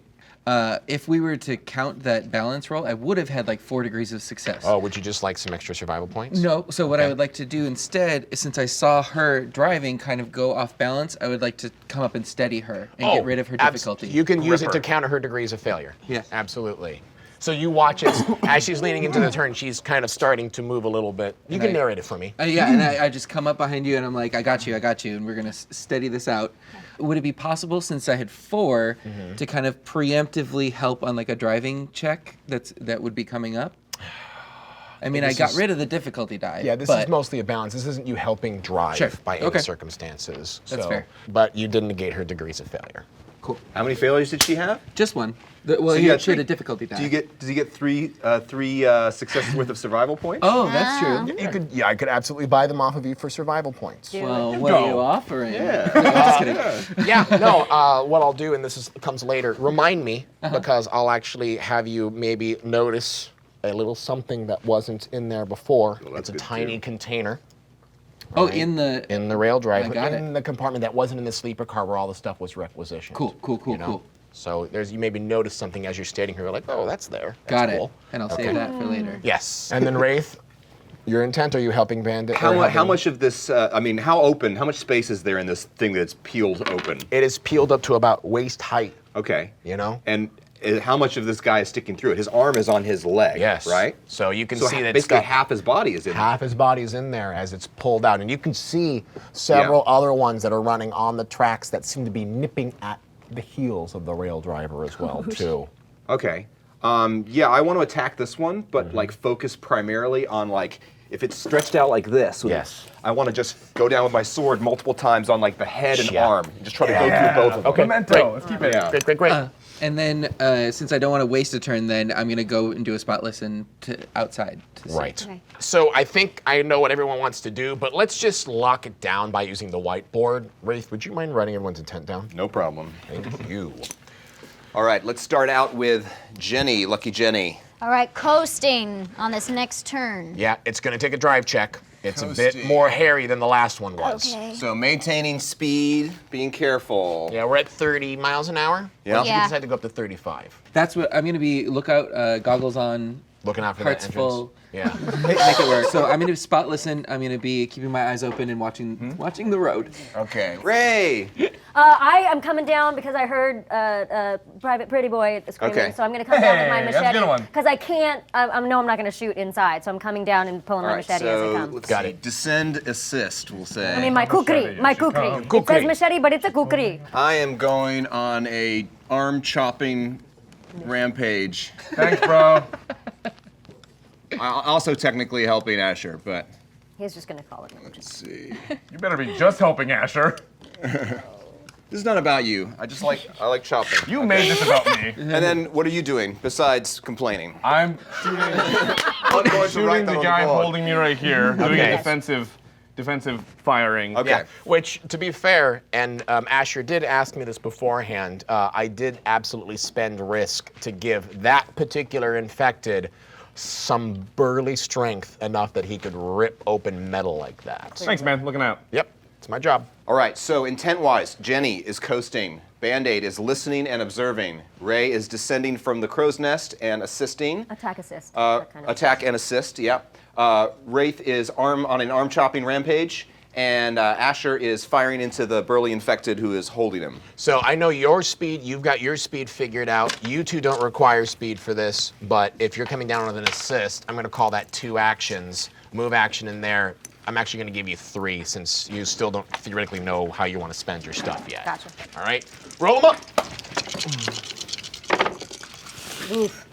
Speaker 3: If we were to count that balance roll, I would have had like 4 degrees of success.
Speaker 2: Oh, would you just like some extra survival points?
Speaker 3: No, so what I
Speaker 2: Okay.
Speaker 3: would like to do instead, is since I saw her driving kind of go off balance, I would like to come up and steady her and get rid of her difficulty.
Speaker 2: You can use it
Speaker 8: Rip
Speaker 2: to
Speaker 8: her.
Speaker 2: counter her degrees of failure.
Speaker 3: Yeah.
Speaker 2: Absolutely. So you watch it as she's leaning into the turn, she's kind of starting to move a little bit. You can narrate it for me.
Speaker 3: Yeah, and I just come up behind you and I'm like, I got you, and we're gonna steady this out. Would it be possible, since I had 4, to kind of preemptively help on like a driving check that would be coming up? I mean, I
Speaker 2: This
Speaker 3: got
Speaker 2: is-
Speaker 3: rid of the difficulty die.
Speaker 2: Yeah, this
Speaker 3: but
Speaker 2: is mostly a balance. This isn't you helping drive
Speaker 3: Sure.
Speaker 2: by any
Speaker 3: Okay.
Speaker 2: circumstances.
Speaker 3: That's fair.
Speaker 2: But you did negate her degrees of failure.
Speaker 3: cool.
Speaker 4: How many failures did she have?
Speaker 3: Just one.
Speaker 4: So
Speaker 3: He
Speaker 4: you
Speaker 3: had
Speaker 4: got 3.
Speaker 3: a difficulty die.
Speaker 4: Does he get three successes worth of survival points?
Speaker 3: Oh, that's true.
Speaker 2: You could, yeah, I could absolutely buy them off of you for survival points.
Speaker 3: Well, what are you offering?
Speaker 4: Yeah.
Speaker 3: Just kidding.
Speaker 2: Yeah, no, what I'll do, and comes later, remind me, because I'll actually have you maybe notice a little something that wasn't in there before.
Speaker 4: Well, that's
Speaker 2: It's a
Speaker 4: good,
Speaker 2: tiny
Speaker 4: too.
Speaker 2: container
Speaker 3: Oh,
Speaker 2: Right.
Speaker 3: in the
Speaker 2: rail drive,
Speaker 3: I got
Speaker 2: in the compartment that wasn't in the sleeper car where all the stuff was requisitioned.
Speaker 3: Cool,
Speaker 2: you know?
Speaker 3: cool.
Speaker 2: So you maybe notice something as you're stating here, like, oh, that's there. That's
Speaker 3: Got it.
Speaker 2: cool.
Speaker 3: And I'll save that for later.
Speaker 2: Yes. And then Wraith, your intent, are you helping Bandit? or
Speaker 4: How
Speaker 2: helping-
Speaker 4: much of this? How much space is there in this thing that's peeled open?
Speaker 2: It is peeled up to about waist height,
Speaker 4: Okay.
Speaker 2: you know?
Speaker 4: And how much of this guy is sticking through it? His arm is on his leg.
Speaker 2: Yes.
Speaker 4: Right.
Speaker 2: So you can
Speaker 4: So
Speaker 2: see that
Speaker 4: basically
Speaker 2: stuff-
Speaker 4: half his body is in there.
Speaker 2: half his body's in there as it's pulled out. And you can see several other ones that are running on the tracks that seem to be nipping at the heels of the rail driver as well, too.
Speaker 4: Okay. Yeah, I want to attack this one, but like focus primarily on like if it's stretched out like this.
Speaker 2: Yes.
Speaker 4: I want to just go down with my sword multiple times on like the head and
Speaker 2: Yeah.
Speaker 4: arm, and just try to go through both of them.
Speaker 2: Okay,
Speaker 8: Memento.
Speaker 2: great.
Speaker 8: Let's keep it.
Speaker 4: Yeah.
Speaker 2: Great.
Speaker 3: And then, since I don't want to waste a turn, then I'm gonna go and do a spot listen outside. To see.
Speaker 2: Right.
Speaker 6: Okay.
Speaker 2: So I think I know what everyone wants to do, but let's just lock it down by using the whiteboard. Wraith, would you mind writing everyone's intent down?
Speaker 4: No problem.
Speaker 2: Thank you.
Speaker 4: All right, let's start out with Jenny, Lucky Jenny.
Speaker 6: All right, coasting on this next turn.
Speaker 2: Yeah, it's going to take a drive check. It's a bit
Speaker 4: Toasty.
Speaker 2: more hairy than the last one was.
Speaker 6: Okay.
Speaker 4: So maintaining speed, being careful.
Speaker 2: Yeah, we're at 30 miles an hour.
Speaker 4: Yeah.
Speaker 2: You
Speaker 6: Yeah.
Speaker 2: decide to go up to 35.
Speaker 3: That's what I'm gonna be. Lookout, goggles on.
Speaker 2: Looking out for
Speaker 3: Hearts
Speaker 2: that entrance.
Speaker 3: full.
Speaker 2: Yeah.
Speaker 3: Make it work. So I'm gonna spot listen. I'm gonna be keeping my eyes open and watching the road.
Speaker 4: Okay. Ray.
Speaker 5: I am coming down because I heard Private Pretty Boy screaming,
Speaker 4: Okay.
Speaker 5: so I'm going to come down with my
Speaker 8: Hey, that's a
Speaker 5: machete.
Speaker 8: good one.
Speaker 5: Because I can't, I know I'm not going to shoot inside, so I'm coming down and pulling
Speaker 4: All
Speaker 5: my
Speaker 4: right,
Speaker 5: machete as I
Speaker 4: so
Speaker 5: come.
Speaker 4: let's
Speaker 2: Got
Speaker 4: see.
Speaker 2: it.
Speaker 4: Descend, assist, we'll say.
Speaker 5: I mean, my kukri, my kukri. It says
Speaker 2: Kukri.
Speaker 5: machete, but it's a kukri.
Speaker 4: I am going on a arm chopping rampage.
Speaker 8: Thanks, bro.
Speaker 4: Also technically helping Asher, but
Speaker 5: He's just going to call it.
Speaker 4: let's see.
Speaker 8: You better be just helping Asher.
Speaker 4: This is not about you. I like chopping.
Speaker 8: You made this about me.
Speaker 4: And then what are you doing besides complaining?
Speaker 8: I'm shooting the guy holding me right here, doing
Speaker 2: Okay.
Speaker 8: a defensive firing.
Speaker 4: Okay.
Speaker 2: Yeah, which, to be fair, and Asher did ask me this beforehand, I did absolutely spend risk to give that particular infected some burly strength enough that he could rip open metal like that.
Speaker 8: Thanks, man. Looking out.
Speaker 2: Yep, it's my job.
Speaker 4: All right, so intent-wise, Jenny is coasting. Band-Aid is listening and observing. Ray is descending from the crow's nest and assisting.
Speaker 5: Attack assist. that kind of
Speaker 4: Attack and assist, yeah. Wraith is on an arm-chopping rampage. and Asher is firing into the burly infected who is holding him.
Speaker 2: So I know your speed, you've got your speed figured out. You two don't require speed for this, but if you're coming down with an assist, I'm gonna call that 2 actions. Move action in there. I'm actually gonna give you 3 since you still don't theoretically know how you wanna spend your stuff yet.
Speaker 5: Gotcha.
Speaker 2: All right, roll them up.
Speaker 5: Oof.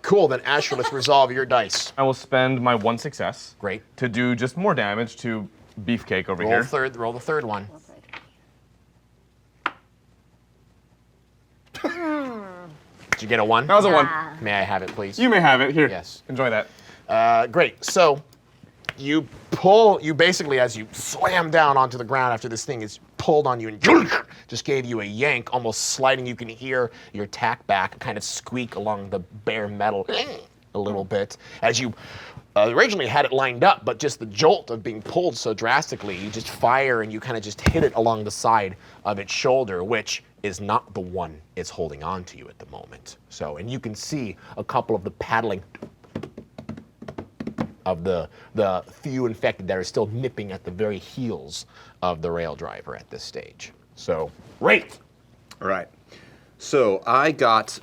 Speaker 2: Cool, then Asher, let's resolve your dice.
Speaker 8: I will spend my 1 success.
Speaker 2: Great.
Speaker 8: To do just more damage to Beefcake over
Speaker 2: Roll
Speaker 8: here.
Speaker 2: roll the third one. Did you get a 1?
Speaker 8: That was a 1.
Speaker 2: May I have it, please?
Speaker 8: You may have it. Here.
Speaker 2: Yes.
Speaker 8: Enjoy that.
Speaker 2: Great. So you basically, as you slam down onto the ground after this thing is pulled on you and just gave you a yank, almost sliding. You can hear your tack back kind of squeak along the bare metal a little bit as you originally had it lined up, but just the jolt of being pulled so drastically, you just fire and you kind of just hit it along the side of its shoulder, which is not the one it's holding on to you at the moment. So, and you can see a couple of the paddling of the few infected that are still nipping at the very heels of the rail driver at this stage. So, great.
Speaker 4: All right. So I got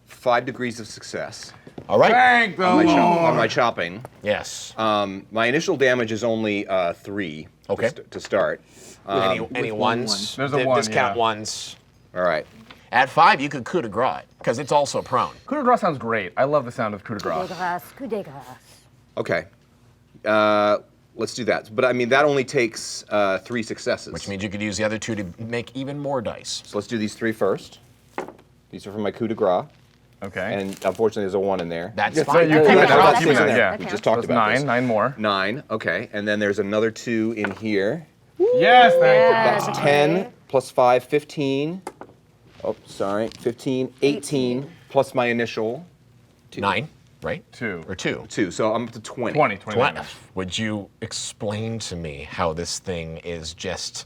Speaker 4: 5 degrees of success
Speaker 2: All right.
Speaker 8: Thank the
Speaker 4: on
Speaker 8: Lord.
Speaker 4: my chopping.
Speaker 2: Yes.
Speaker 4: My initial damage is only 3
Speaker 2: Okay.
Speaker 4: to start.
Speaker 2: Any ones?
Speaker 8: There's a 1,
Speaker 2: Discount
Speaker 8: yeah.
Speaker 2: ones.
Speaker 4: All right.
Speaker 2: At 5, you could coup de grace it, because it's also prone.
Speaker 8: Coup de grace sounds great. I love the sound of coup de grace.
Speaker 5: Coup de grâce.
Speaker 4: Okay. Let's do that. But I mean, that only takes 3 successes.
Speaker 2: Which means you could use the other 2 to make even more dice.
Speaker 4: So let's do these 3 first. These are for my coup de grace.
Speaker 8: Okay.
Speaker 4: And unfortunately, there's a 1 in there.
Speaker 2: That's
Speaker 8: Yeah, so
Speaker 2: fine.
Speaker 8: you
Speaker 2: That's
Speaker 8: keep
Speaker 2: fine.
Speaker 8: it, I'll
Speaker 2: That's
Speaker 8: keep it
Speaker 2: fine.
Speaker 8: there, yeah.
Speaker 4: We
Speaker 5: Okay.
Speaker 4: just talked
Speaker 8: That's
Speaker 4: about
Speaker 8: 9,
Speaker 4: this.
Speaker 8: 9 more.
Speaker 4: 9, okay. And then there's another 2 in here.
Speaker 8: Yes, thank
Speaker 4: That's
Speaker 5: Okay.
Speaker 4: 10 plus 5, 15. Oh, sorry. 15, 18 plus my initial
Speaker 2: 9, right?
Speaker 8: you. 2.
Speaker 2: Or 2.
Speaker 4: 2. So I'm up to 20.
Speaker 8: 20
Speaker 2: What?
Speaker 8: damage.
Speaker 2: Would you explain to me how this thing is just...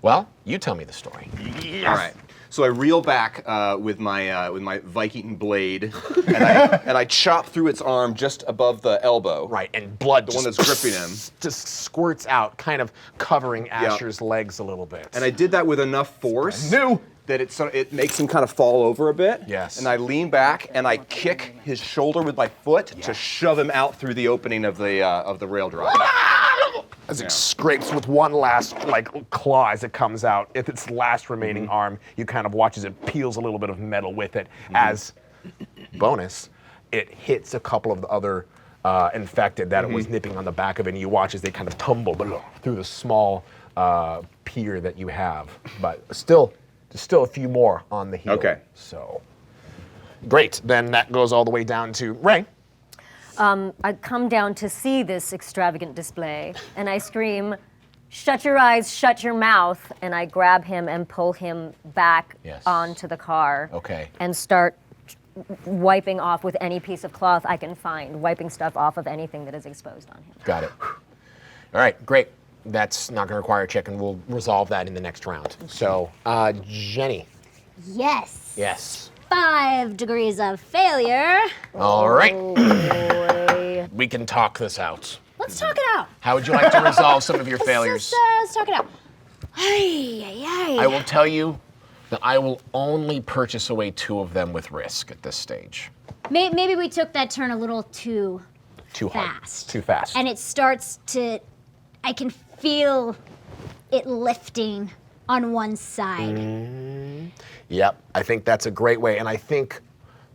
Speaker 2: Well, you tell me the story.
Speaker 4: All right. So I reel back with my Viking blade, and I chop through its arm just above the elbow.
Speaker 2: Right, and blood
Speaker 4: The one
Speaker 2: just
Speaker 4: that's gripping him.
Speaker 2: just squirts out, kind of covering Asher's legs a little bit.
Speaker 4: And I did that with enough force
Speaker 8: New.
Speaker 4: that it makes him kind of fall over a bit.
Speaker 2: Yes.
Speaker 4: And I lean back and I kick his shoulder with my foot to shove him out through the opening of the rail drive.
Speaker 2: As it scrapes with one last claw as it comes out, if its last remaining arm, you kind of watch as it peels a little bit of metal with it. As bonus, it hits a couple of the other infected that it was nipping on the back of it, and you watch as they kind of tumble through the small pier that you have. But still, there's still a few more on the heel.
Speaker 4: Okay.
Speaker 2: So, great. Then that goes all the way down to Ray.
Speaker 5: I come down to see this extravagant display, and I scream, "Shut your eyes, shut your mouth," and I grab him and pull him back
Speaker 2: Yes.
Speaker 5: onto the car.
Speaker 2: Okay.
Speaker 5: And start wiping off with any piece of cloth I can find, wiping stuff off of anything that is exposed on him.
Speaker 2: Got it. All right, great. That's not going to require a check, and we'll resolve that in the next round. So, Jenny.
Speaker 6: Yes.
Speaker 2: Yes.
Speaker 6: 5 degrees of failure.
Speaker 2: All right.
Speaker 5: Boy.
Speaker 2: We can talk this out.
Speaker 6: Let's talk it out.
Speaker 2: How would you like to resolve some of your failures?
Speaker 6: Let's talk it out. Ay, ay, ay.
Speaker 2: I will tell you that I will only purchase away 2 of them with risk at this stage.
Speaker 6: Maybe we took that turn a little too
Speaker 2: Too hard.
Speaker 6: fast.
Speaker 2: Too fast.
Speaker 6: And it starts to, I can feel it lifting on one side.
Speaker 2: Yep, I think that's a great way. And I think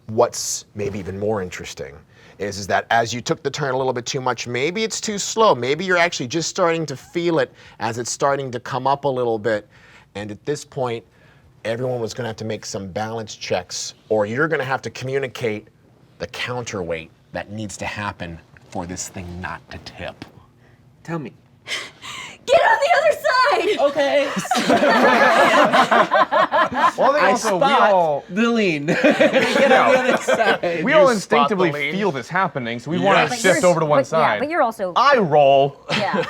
Speaker 2: what's maybe even more interesting is that as you took the turn a little bit too much, maybe it's too slow. Maybe you're actually just starting to feel it as it's starting to come up a little bit. And at this point, everyone was going to have to make some balance checks, or you're going to have to communicate the counterweight that needs to happen for this thing not to tip.
Speaker 3: Tell me.
Speaker 5: Get on the other side!
Speaker 3: Okay.
Speaker 8: Well, they
Speaker 3: I
Speaker 8: also,
Speaker 3: spot the lean. Get on the other side.
Speaker 8: we all
Speaker 2: You spot the
Speaker 8: instinctively
Speaker 2: lead.
Speaker 8: feel this happening, so we want
Speaker 2: Yes.
Speaker 8: to
Speaker 2: But
Speaker 8: shift
Speaker 5: you're-
Speaker 8: over to one
Speaker 5: but,
Speaker 8: side.
Speaker 5: Yeah, but you're also,
Speaker 8: I roll.
Speaker 5: yeah.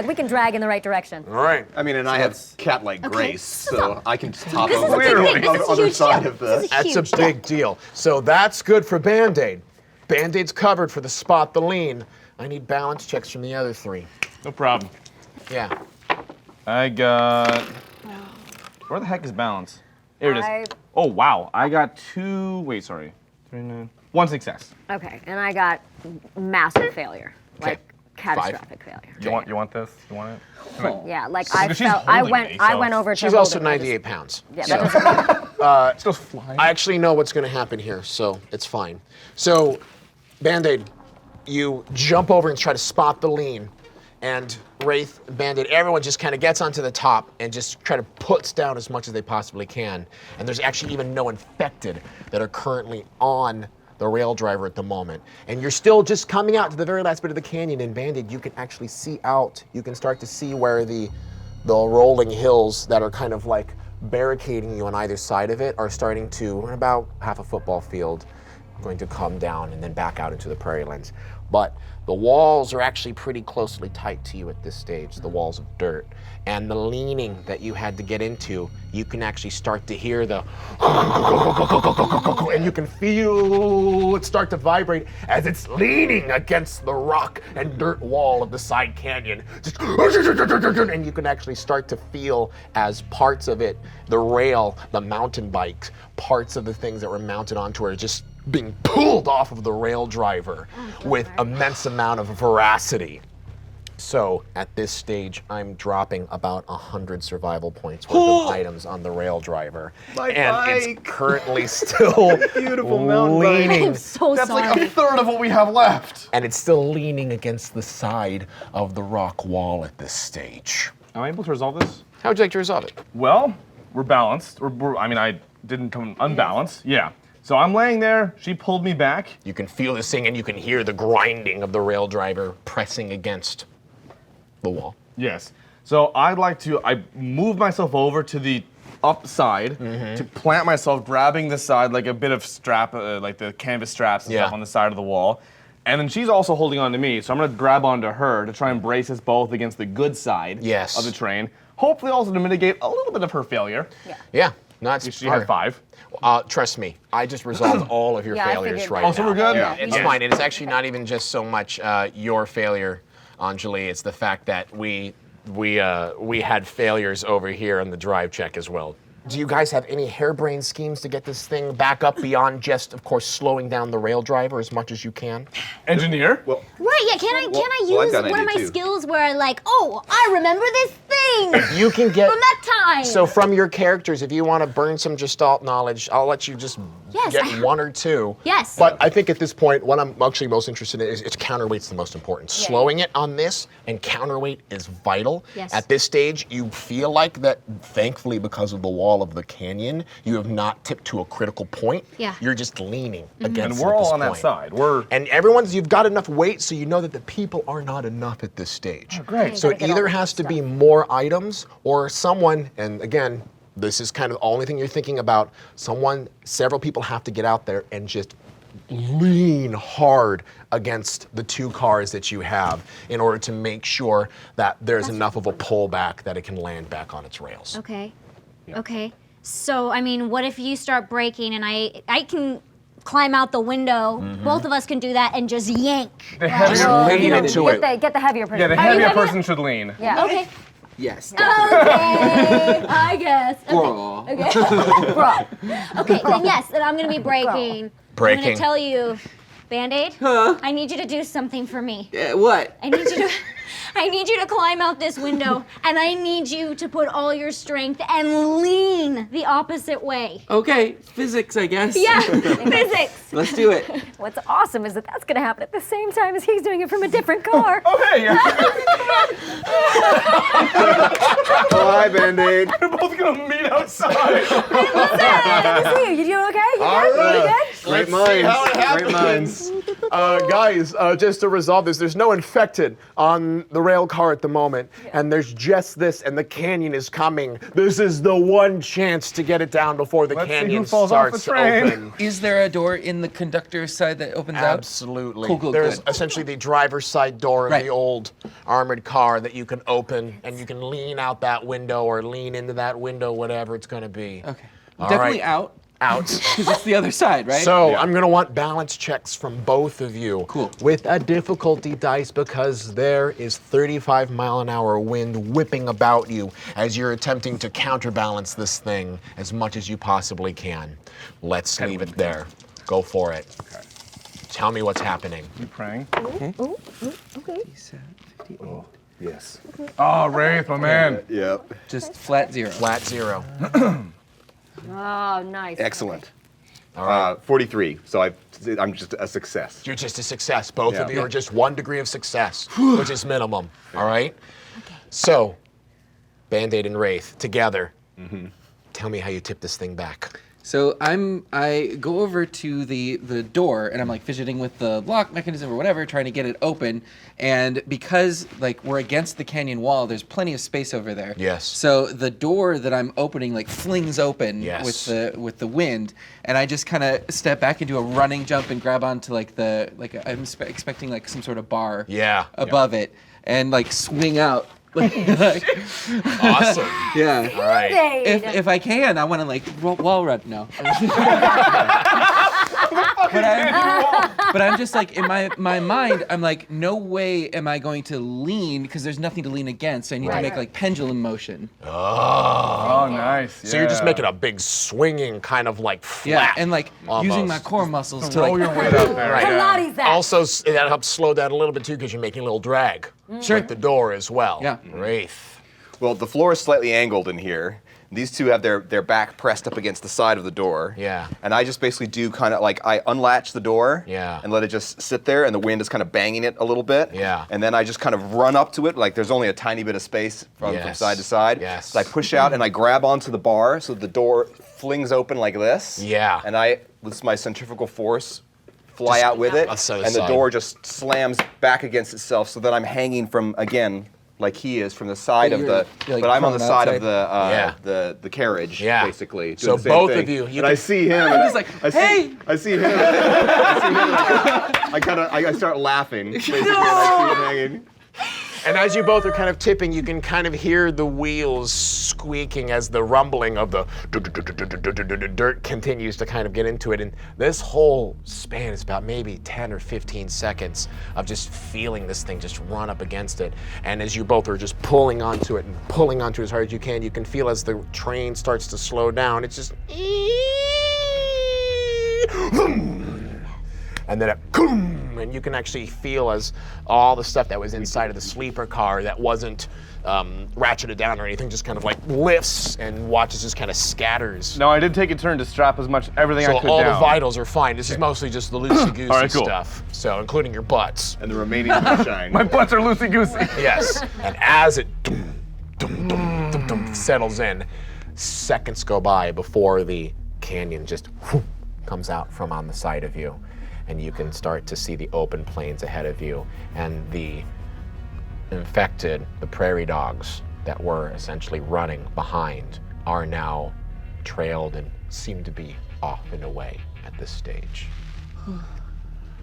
Speaker 5: We can drag in the right direction.
Speaker 2: All right.
Speaker 4: I mean, and I have cat-like grace, so I can just hop
Speaker 6: This is a
Speaker 4: over
Speaker 6: big
Speaker 4: to
Speaker 6: thing.
Speaker 4: the
Speaker 6: This is a
Speaker 4: other
Speaker 6: huge
Speaker 4: side
Speaker 6: deal.
Speaker 4: of the.
Speaker 6: This is a
Speaker 2: That's a
Speaker 6: huge
Speaker 2: big deal. So that's good for Band-Aid. Band-Aid's covered for the spot the lean. I need balance checks from the other three.
Speaker 8: No problem.
Speaker 2: Yeah.
Speaker 8: I got. Where the heck is balance? Here it is.
Speaker 5: I-
Speaker 8: Oh wow! I got 2. Wait, sorry. 3, 9. 1 success.
Speaker 5: Okay, and I got massive failure, like catastrophic failure.
Speaker 8: You want this? You want it?
Speaker 5: Yeah, like
Speaker 8: Because she's holding me,
Speaker 5: I
Speaker 8: so-
Speaker 5: went over to
Speaker 2: She's
Speaker 5: hold
Speaker 2: also
Speaker 5: him, and I just-
Speaker 2: 98 pounds.
Speaker 5: Yeah, that doesn't
Speaker 8: It goes flying.
Speaker 2: I actually know what's going to happen here, so it's fine. So, Band-Aid, you jump over and try to spot the lean, and Wraith, Band-Aid, everyone just kind of gets onto the top and just try to puts down as much as they possibly can. And there's actually even no infected that are currently on the rail driver at the moment. And you're still just coming out to the very last bit of the canyon, and Band-Aid, you can actually see out. You can start to see where the rolling hills that are kind of like barricading you on either side of it are starting to, in about half a football field, going to come down and then back out into the prairie lands. But the walls are actually pretty closely tight to you at this stage, the walls of dirt. And the leaning that you had to get into, you can actually start to hear the and you can feel it start to vibrate as it's leaning against the rock and dirt wall of the side canyon. Just and you can actually start to feel as parts of it, the rail, the mountain bikes, parts of the things that were mounted onto it are just being pulled off of the rail driver with immense amount of veracity. So at this stage, I'm dropping about 100 survival points worth of items on the rail driver. And it's currently still
Speaker 8: Beautiful mountain bike.
Speaker 2: leaning.
Speaker 5: I'm so
Speaker 8: That's
Speaker 5: sorry.
Speaker 8: like a third of what we have left.
Speaker 2: And it's still leaning against the side of the rock wall at this stage.
Speaker 8: Am I able to resolve this?
Speaker 2: How would you like to resolve it?
Speaker 8: Well, we're balanced. I mean, I didn't come unbalanced. Yeah. So I'm laying there. She pulled me back.
Speaker 2: You can feel this thing and you can hear the grinding of the rail driver pressing against the wall.
Speaker 8: Yes. So I move myself over to the upside to plant myself, grabbing the side like a bit of strap, like the canvas straps and
Speaker 2: Yeah.
Speaker 8: stuff on the side of the wall. And then she's also holding on to me, so I'm gonna grab onto her to try and brace us both against the good side
Speaker 2: Yes.
Speaker 8: of the train. Hopefully also to mitigate a little bit of her failure.
Speaker 2: Yeah, no, it's
Speaker 8: She had 5.
Speaker 2: trust me, I just resolved all of your
Speaker 5: Yeah, I
Speaker 2: failures
Speaker 5: figured
Speaker 2: right
Speaker 5: that.
Speaker 8: Oh, so
Speaker 2: now.
Speaker 8: we're good?
Speaker 2: Yeah, it's
Speaker 8: Yes.
Speaker 2: fine. And it's actually not even just so much your failure, Anjali. It's the fact that we had failures over here on the drive check as well. Do you guys have any harebrained schemes to get this thing back up beyond just, of course, slowing down the rail driver as much as you can?
Speaker 8: Engineer?
Speaker 4: Well,
Speaker 9: Right, yeah, can I
Speaker 4: well, I've
Speaker 9: use
Speaker 4: got an
Speaker 9: one of my
Speaker 4: idea too.
Speaker 9: skills where I like, oh, I remember this thing
Speaker 2: You can get.
Speaker 9: from that time.
Speaker 2: So from your characters, if you want to burn some Gestalt knowledge, I'll let you just
Speaker 9: Yes,
Speaker 2: get
Speaker 9: I-
Speaker 2: 1 or 2.
Speaker 9: Yes.
Speaker 2: But I think at this point, what I'm actually most interested in is its counterweight's the most important. Slowing it on this and counterweight is vital.
Speaker 9: Yes.
Speaker 2: At this stage, you feel like that, thankfully, because of the wall of the canyon, you have not tipped to a critical point.
Speaker 9: Yeah.
Speaker 2: You're just leaning
Speaker 8: And
Speaker 2: against it
Speaker 8: we're
Speaker 2: at
Speaker 8: all
Speaker 2: this
Speaker 8: on that
Speaker 2: point.
Speaker 8: side.
Speaker 2: And you've got enough weight so you know that the people are not enough at this stage.
Speaker 8: great.
Speaker 2: So
Speaker 5: You
Speaker 2: it
Speaker 5: gotta get
Speaker 2: either
Speaker 5: all the
Speaker 2: has to
Speaker 5: good
Speaker 2: be
Speaker 5: stuff.
Speaker 2: more items or someone, and again, this is kind of the only thing you're thinking about, several people have to get out there and just lean hard against the 2 cars that you have in order to make sure that there's enough of a pullback that it can land back on its rails.
Speaker 9: Okay. Okay. So, I mean, what if you start braking and I can climb out the window, both of us can do that and just yank.
Speaker 8: The heavier,
Speaker 2: Just lean into it.
Speaker 5: Get the heavier person.
Speaker 8: yeah, the
Speaker 5: Are you
Speaker 8: heavier
Speaker 5: heavier?
Speaker 8: person should lean.
Speaker 5: Yeah.
Speaker 9: Okay.
Speaker 3: Yes.
Speaker 9: Okay. I guess. Okay.
Speaker 3: Bro.
Speaker 9: Okay, then yes, then I'm gonna be braking. I'm
Speaker 2: Braking.
Speaker 9: gonna tell you, Band-Aid,
Speaker 3: Huh?
Speaker 9: I need you to do something for me.
Speaker 3: What?
Speaker 9: I need you to climb out this window, and I need you to put all your strength and lean the opposite way.
Speaker 3: Okay, physics, I guess.
Speaker 9: Yeah, physics.
Speaker 3: Let's do it.
Speaker 5: What's awesome is that that's going to happen at the same time as he's doing it from a different car.
Speaker 8: Oh, hey,
Speaker 4: Hi, Band-Aid.
Speaker 8: we're both gonna meet outside.
Speaker 5: Good to see you. You doing okay? You good? You good?
Speaker 4: Great minds. Great minds.
Speaker 2: Guys, just to resolve this, there's no infected on the rail car at the moment, and there's just this, and the canyon is coming. This is the one chance to get it down before the
Speaker 8: Let's see
Speaker 2: canyon
Speaker 8: who falls off the
Speaker 2: starts
Speaker 8: train.
Speaker 2: open.
Speaker 3: Is there a door in the conductor's side that opens out?
Speaker 2: Absolutely.
Speaker 3: Cool,
Speaker 2: There's
Speaker 3: good.
Speaker 2: essentially the driver's side door of
Speaker 3: Right.
Speaker 2: the old armored car that you can open, and you can lean out that window or lean into that window, whatever it's going to be.
Speaker 3: Okay.
Speaker 2: All
Speaker 3: Definitely
Speaker 2: right.
Speaker 3: out.
Speaker 2: out.
Speaker 3: Because it's the other side, right?
Speaker 2: So I'm gonna want balance checks from both of you.
Speaker 3: Cool.
Speaker 2: With a difficulty dice because there is 35-mile-an-hour wind whipping about you as you're attempting to counterbalance this thing as much as you possibly can. Let's leave it there. Go for it.
Speaker 8: Okay.
Speaker 2: Tell me what's happening.
Speaker 8: You praying?
Speaker 3: Okay.
Speaker 5: Ooh, okay.
Speaker 3: 57, 58.
Speaker 8: Oh, yes. Oh, Wraith, my man.
Speaker 4: Yep.
Speaker 3: Just flat 0.
Speaker 2: Flat 0.
Speaker 5: Oh, nice.
Speaker 4: Excellent.
Speaker 2: All right.
Speaker 4: 43. So I'm just a success.
Speaker 2: You're just a success. Both of
Speaker 4: Yeah.
Speaker 2: you are just 1 degree of success, which is minimum. All right? Okay. So, Band-Aid and Wraith together. Tell me how you tip this thing back.
Speaker 3: So I go over to the door and I'm like fidgeting with the lock mechanism or whatever, trying to get it open. And because like we're against the canyon wall, there's plenty of space over there.
Speaker 2: Yes.
Speaker 3: So the door that I'm opening like flings open
Speaker 2: Yes.
Speaker 3: with the wind, and I just kind of step back and do a running jump and grab onto like I'm expecting like some sort of bar
Speaker 2: Yeah.
Speaker 3: above it and like swing out.
Speaker 2: Awesome.
Speaker 3: Yeah.
Speaker 2: All right.
Speaker 3: If I can, I want to like wall run. No. but I'm just like in my mind, I'm like, no way am I going to lean because there's nothing to lean against. So I need to make like pendulum motion.
Speaker 8: Oh, nice.
Speaker 2: So you're just making a big swinging kind of like flap.
Speaker 3: Yeah, and like using
Speaker 2: almost.
Speaker 3: my core muscles to
Speaker 8: Roll
Speaker 3: like.
Speaker 8: your weight out there.
Speaker 2: Right.
Speaker 5: Pilates that.
Speaker 2: Also, that helps slow down a little bit too because you're making a little drag with the door as well.
Speaker 3: Yeah.
Speaker 2: Wraith.
Speaker 4: Well, the floor is slightly angled in here. These two have their back pressed up against the side of the door.
Speaker 2: Yeah.
Speaker 4: And I just basically do kind of like I unlatch the door.
Speaker 2: Yeah.
Speaker 4: And let it just sit there, and the wind is kind of banging it a little bit.
Speaker 2: Yeah.
Speaker 4: And then I just kind of run up to it, like there's only a tiny bit of space from
Speaker 2: Yes.
Speaker 4: side to side.
Speaker 2: Yes.
Speaker 4: So I push out and I grab onto the bar so the door flings open like this.
Speaker 2: Yeah.
Speaker 4: And I, with my centrifugal force, fly out with it,
Speaker 2: Let's set it
Speaker 4: and the
Speaker 2: aside.
Speaker 4: door just slams back against itself, so that I'm hanging from, again, like he is, from the side of
Speaker 3: you're-
Speaker 4: the,
Speaker 3: you're, like,
Speaker 4: but I'm on the
Speaker 3: prone
Speaker 4: side of
Speaker 3: outside.
Speaker 4: the carriage,
Speaker 2: Yeah.
Speaker 4: basically.
Speaker 2: So
Speaker 4: doing the same
Speaker 2: both
Speaker 4: thing.
Speaker 2: of you
Speaker 4: and I see him. And
Speaker 3: He's like,
Speaker 4: I see,
Speaker 3: "Hey!"
Speaker 4: I see him. I start laughing. Basically, and I see him hanging.
Speaker 2: And as you both are kind of tipping, you can kind of hear the wheels squeaking as the rumbling of the dirt continues to kind of get into it. And this whole span is about maybe 10 or 15 seconds of just feeling this thing just run up against it. And as you both are just pulling onto it and pulling onto it as hard as you can feel as the train starts to slow down, it's just... And then and you can actually feel as all the stuff that was inside of the sleeper car that wasn't ratcheted down or anything just kind of like lifts and watches just kind of scatters.
Speaker 8: No, I did take a turn to strap as much everything I
Speaker 2: So
Speaker 8: could
Speaker 2: all
Speaker 8: down.
Speaker 2: the vitals are fine. This is mostly just the loosey-goosey
Speaker 8: All right, cool.
Speaker 2: stuff. So including your butts.
Speaker 4: And the remaining sunshine.
Speaker 8: My butts are loosey-goosey.
Speaker 2: Yes. And as it settles in, seconds go by before the canyon just comes out from on the side of you. And you can start to see the open plains ahead of you. And the infected, the prairie dogs that were essentially running behind are now trailed and seem to be off and away at this stage.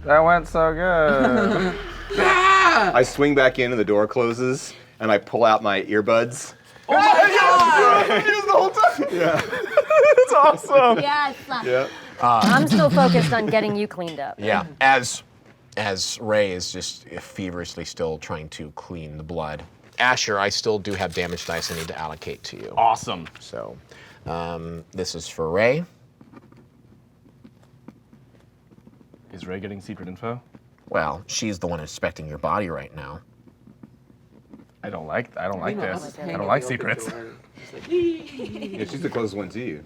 Speaker 8: That went so good.
Speaker 4: I swing back in and the door closes, and I pull out my earbuds.
Speaker 8: Oh my God! Use the whole time. Yeah. It's awesome.
Speaker 9: Yes.
Speaker 4: Yeah.
Speaker 5: I'm still focused on getting you cleaned up.
Speaker 2: Yeah, as Ray is just feverishly still trying to clean the blood. Asher, I still do have damage dice I need to allocate to you.
Speaker 8: Awesome.
Speaker 2: So, this is for Ray.
Speaker 8: Is Ray getting secret info?
Speaker 2: Well, she's the one inspecting your body right now.
Speaker 8: I don't like this. I
Speaker 3: Hang
Speaker 8: don't
Speaker 3: on
Speaker 8: like
Speaker 3: the open
Speaker 8: secrets.
Speaker 3: door. Just like,
Speaker 4: Yeah, she's the closest one to you.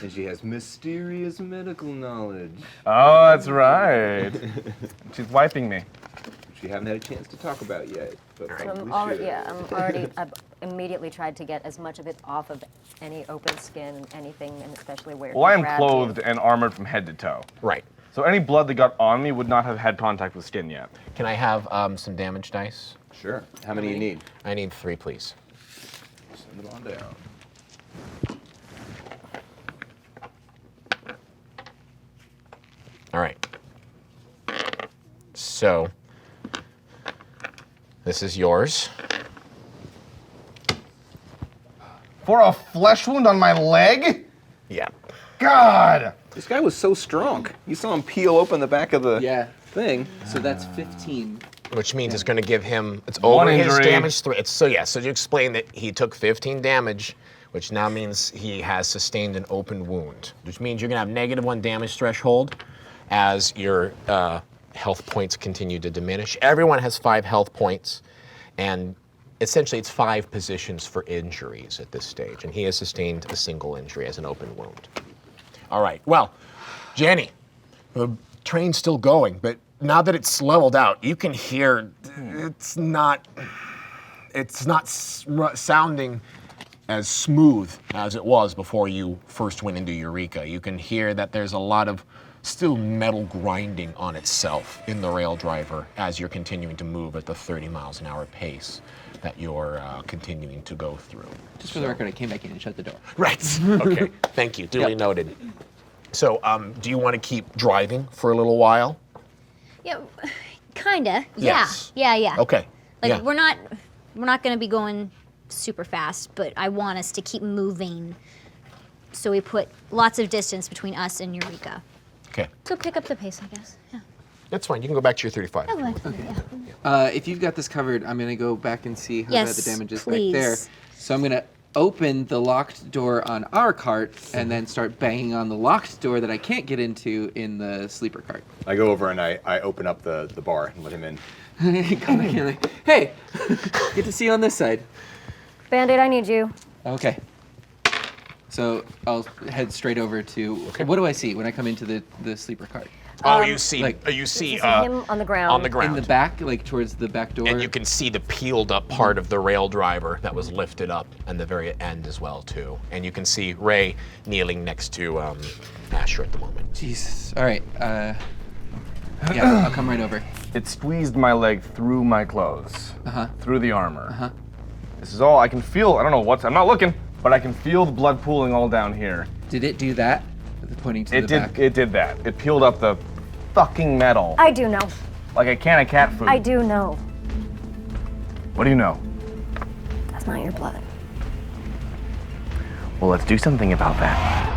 Speaker 4: And she has mysterious medical knowledge.
Speaker 8: Oh, that's right. She's wiping me.
Speaker 4: Which we haven't had a chance to talk about yet. But probably should.
Speaker 5: I've immediately tried to get as much of it off of any open skin, anything, and especially where
Speaker 8: Well, I
Speaker 5: he
Speaker 8: am
Speaker 5: grabbed you.
Speaker 8: clothed and armored from head to toe.
Speaker 2: Right.
Speaker 8: So any blood that got on me would not have had contact with skin yet.
Speaker 2: Can I have some damage dice?
Speaker 4: Sure. How many you need?
Speaker 2: I need 3, please.
Speaker 4: Send it on down.
Speaker 2: All right. So, this is yours.
Speaker 8: For a flesh wound on my leg?
Speaker 2: Yeah.
Speaker 8: God!
Speaker 4: This guy was so strong. You saw him peel open the back of the
Speaker 3: Yeah.
Speaker 4: thing.
Speaker 3: So that's 15.
Speaker 2: Which means it's going to give him, it's
Speaker 8: One
Speaker 2: over his
Speaker 8: injury.
Speaker 2: damage. So you explain that he took 15 damage, which now means he has sustained an open wound, which means you're going to have -1 damage threshold as your health points continue to diminish. Everyone has 5 health points, and essentially it's 5 positions for injuries at this stage, and he has sustained a single injury as an open wound. All right, well, Jenny, the train's still going, but now that it's leveled out, you can hear it's not sounding as smooth as it was before you first went into Eureka. You can hear that there's a lot of still metal grinding on itself in the rail driver as you're continuing to move at the 30 miles an hour pace that you're continuing to go through.
Speaker 3: Just for the record, I came back in and shut the door.
Speaker 2: Right. Okay. Thank you. Duly noted. So, do you want to keep driving for a little while?
Speaker 9: Yeah, kinda.
Speaker 2: Yes.
Speaker 9: Yeah.
Speaker 2: Okay.
Speaker 9: Like
Speaker 2: yeah.
Speaker 9: we're not gonna be going super fast, but I want us to keep moving. So we put lots of distance between us and Eureka.
Speaker 2: Okay.
Speaker 9: So pick up the pace, I guess. Yeah.
Speaker 2: That's fine. You can go back to your 35.
Speaker 9: Oh, yeah.
Speaker 3: If you've got this covered, I'm gonna go back and see how
Speaker 9: Yes,
Speaker 3: bad the damage is
Speaker 9: please.
Speaker 3: back there. So I'm gonna open the locked door on our cart and then start banging on the locked door that I can't get into in the sleeper cart.
Speaker 4: I go over and I open up the bar and let him in.
Speaker 3: Come back in like, hey, good to see you on this side.
Speaker 5: Band-Aid, I need you.
Speaker 3: Okay. So I'll head straight over to. What do I see when I come into the sleeper cart?
Speaker 2: Oh, you see,
Speaker 3: like-
Speaker 2: you see,
Speaker 5: You see him on the ground.
Speaker 2: on the ground.
Speaker 3: In the back, like towards the back door.
Speaker 2: And you can see the peeled up part of the rail driver that was lifted up and the very end as well too. And you can see Ray kneeling next to Asher at the moment.
Speaker 3: Jesus. All right. Yeah, I'll come right over.
Speaker 8: It squeezed my leg through my clothes, through the armor.
Speaker 3: Uh-huh.
Speaker 8: This is all I can feel. I don't know what's. I'm not looking, but I can feel the blood pooling all down here.
Speaker 3: Did it do that? Pointing to
Speaker 8: It
Speaker 3: the
Speaker 8: did.
Speaker 3: back.
Speaker 8: It did that. It peeled up the fucking metal
Speaker 5: I do know.
Speaker 8: like a can of cat food.
Speaker 5: I do know.
Speaker 8: What do you know?
Speaker 5: That's not your blood.
Speaker 8: Well, let's do something about that.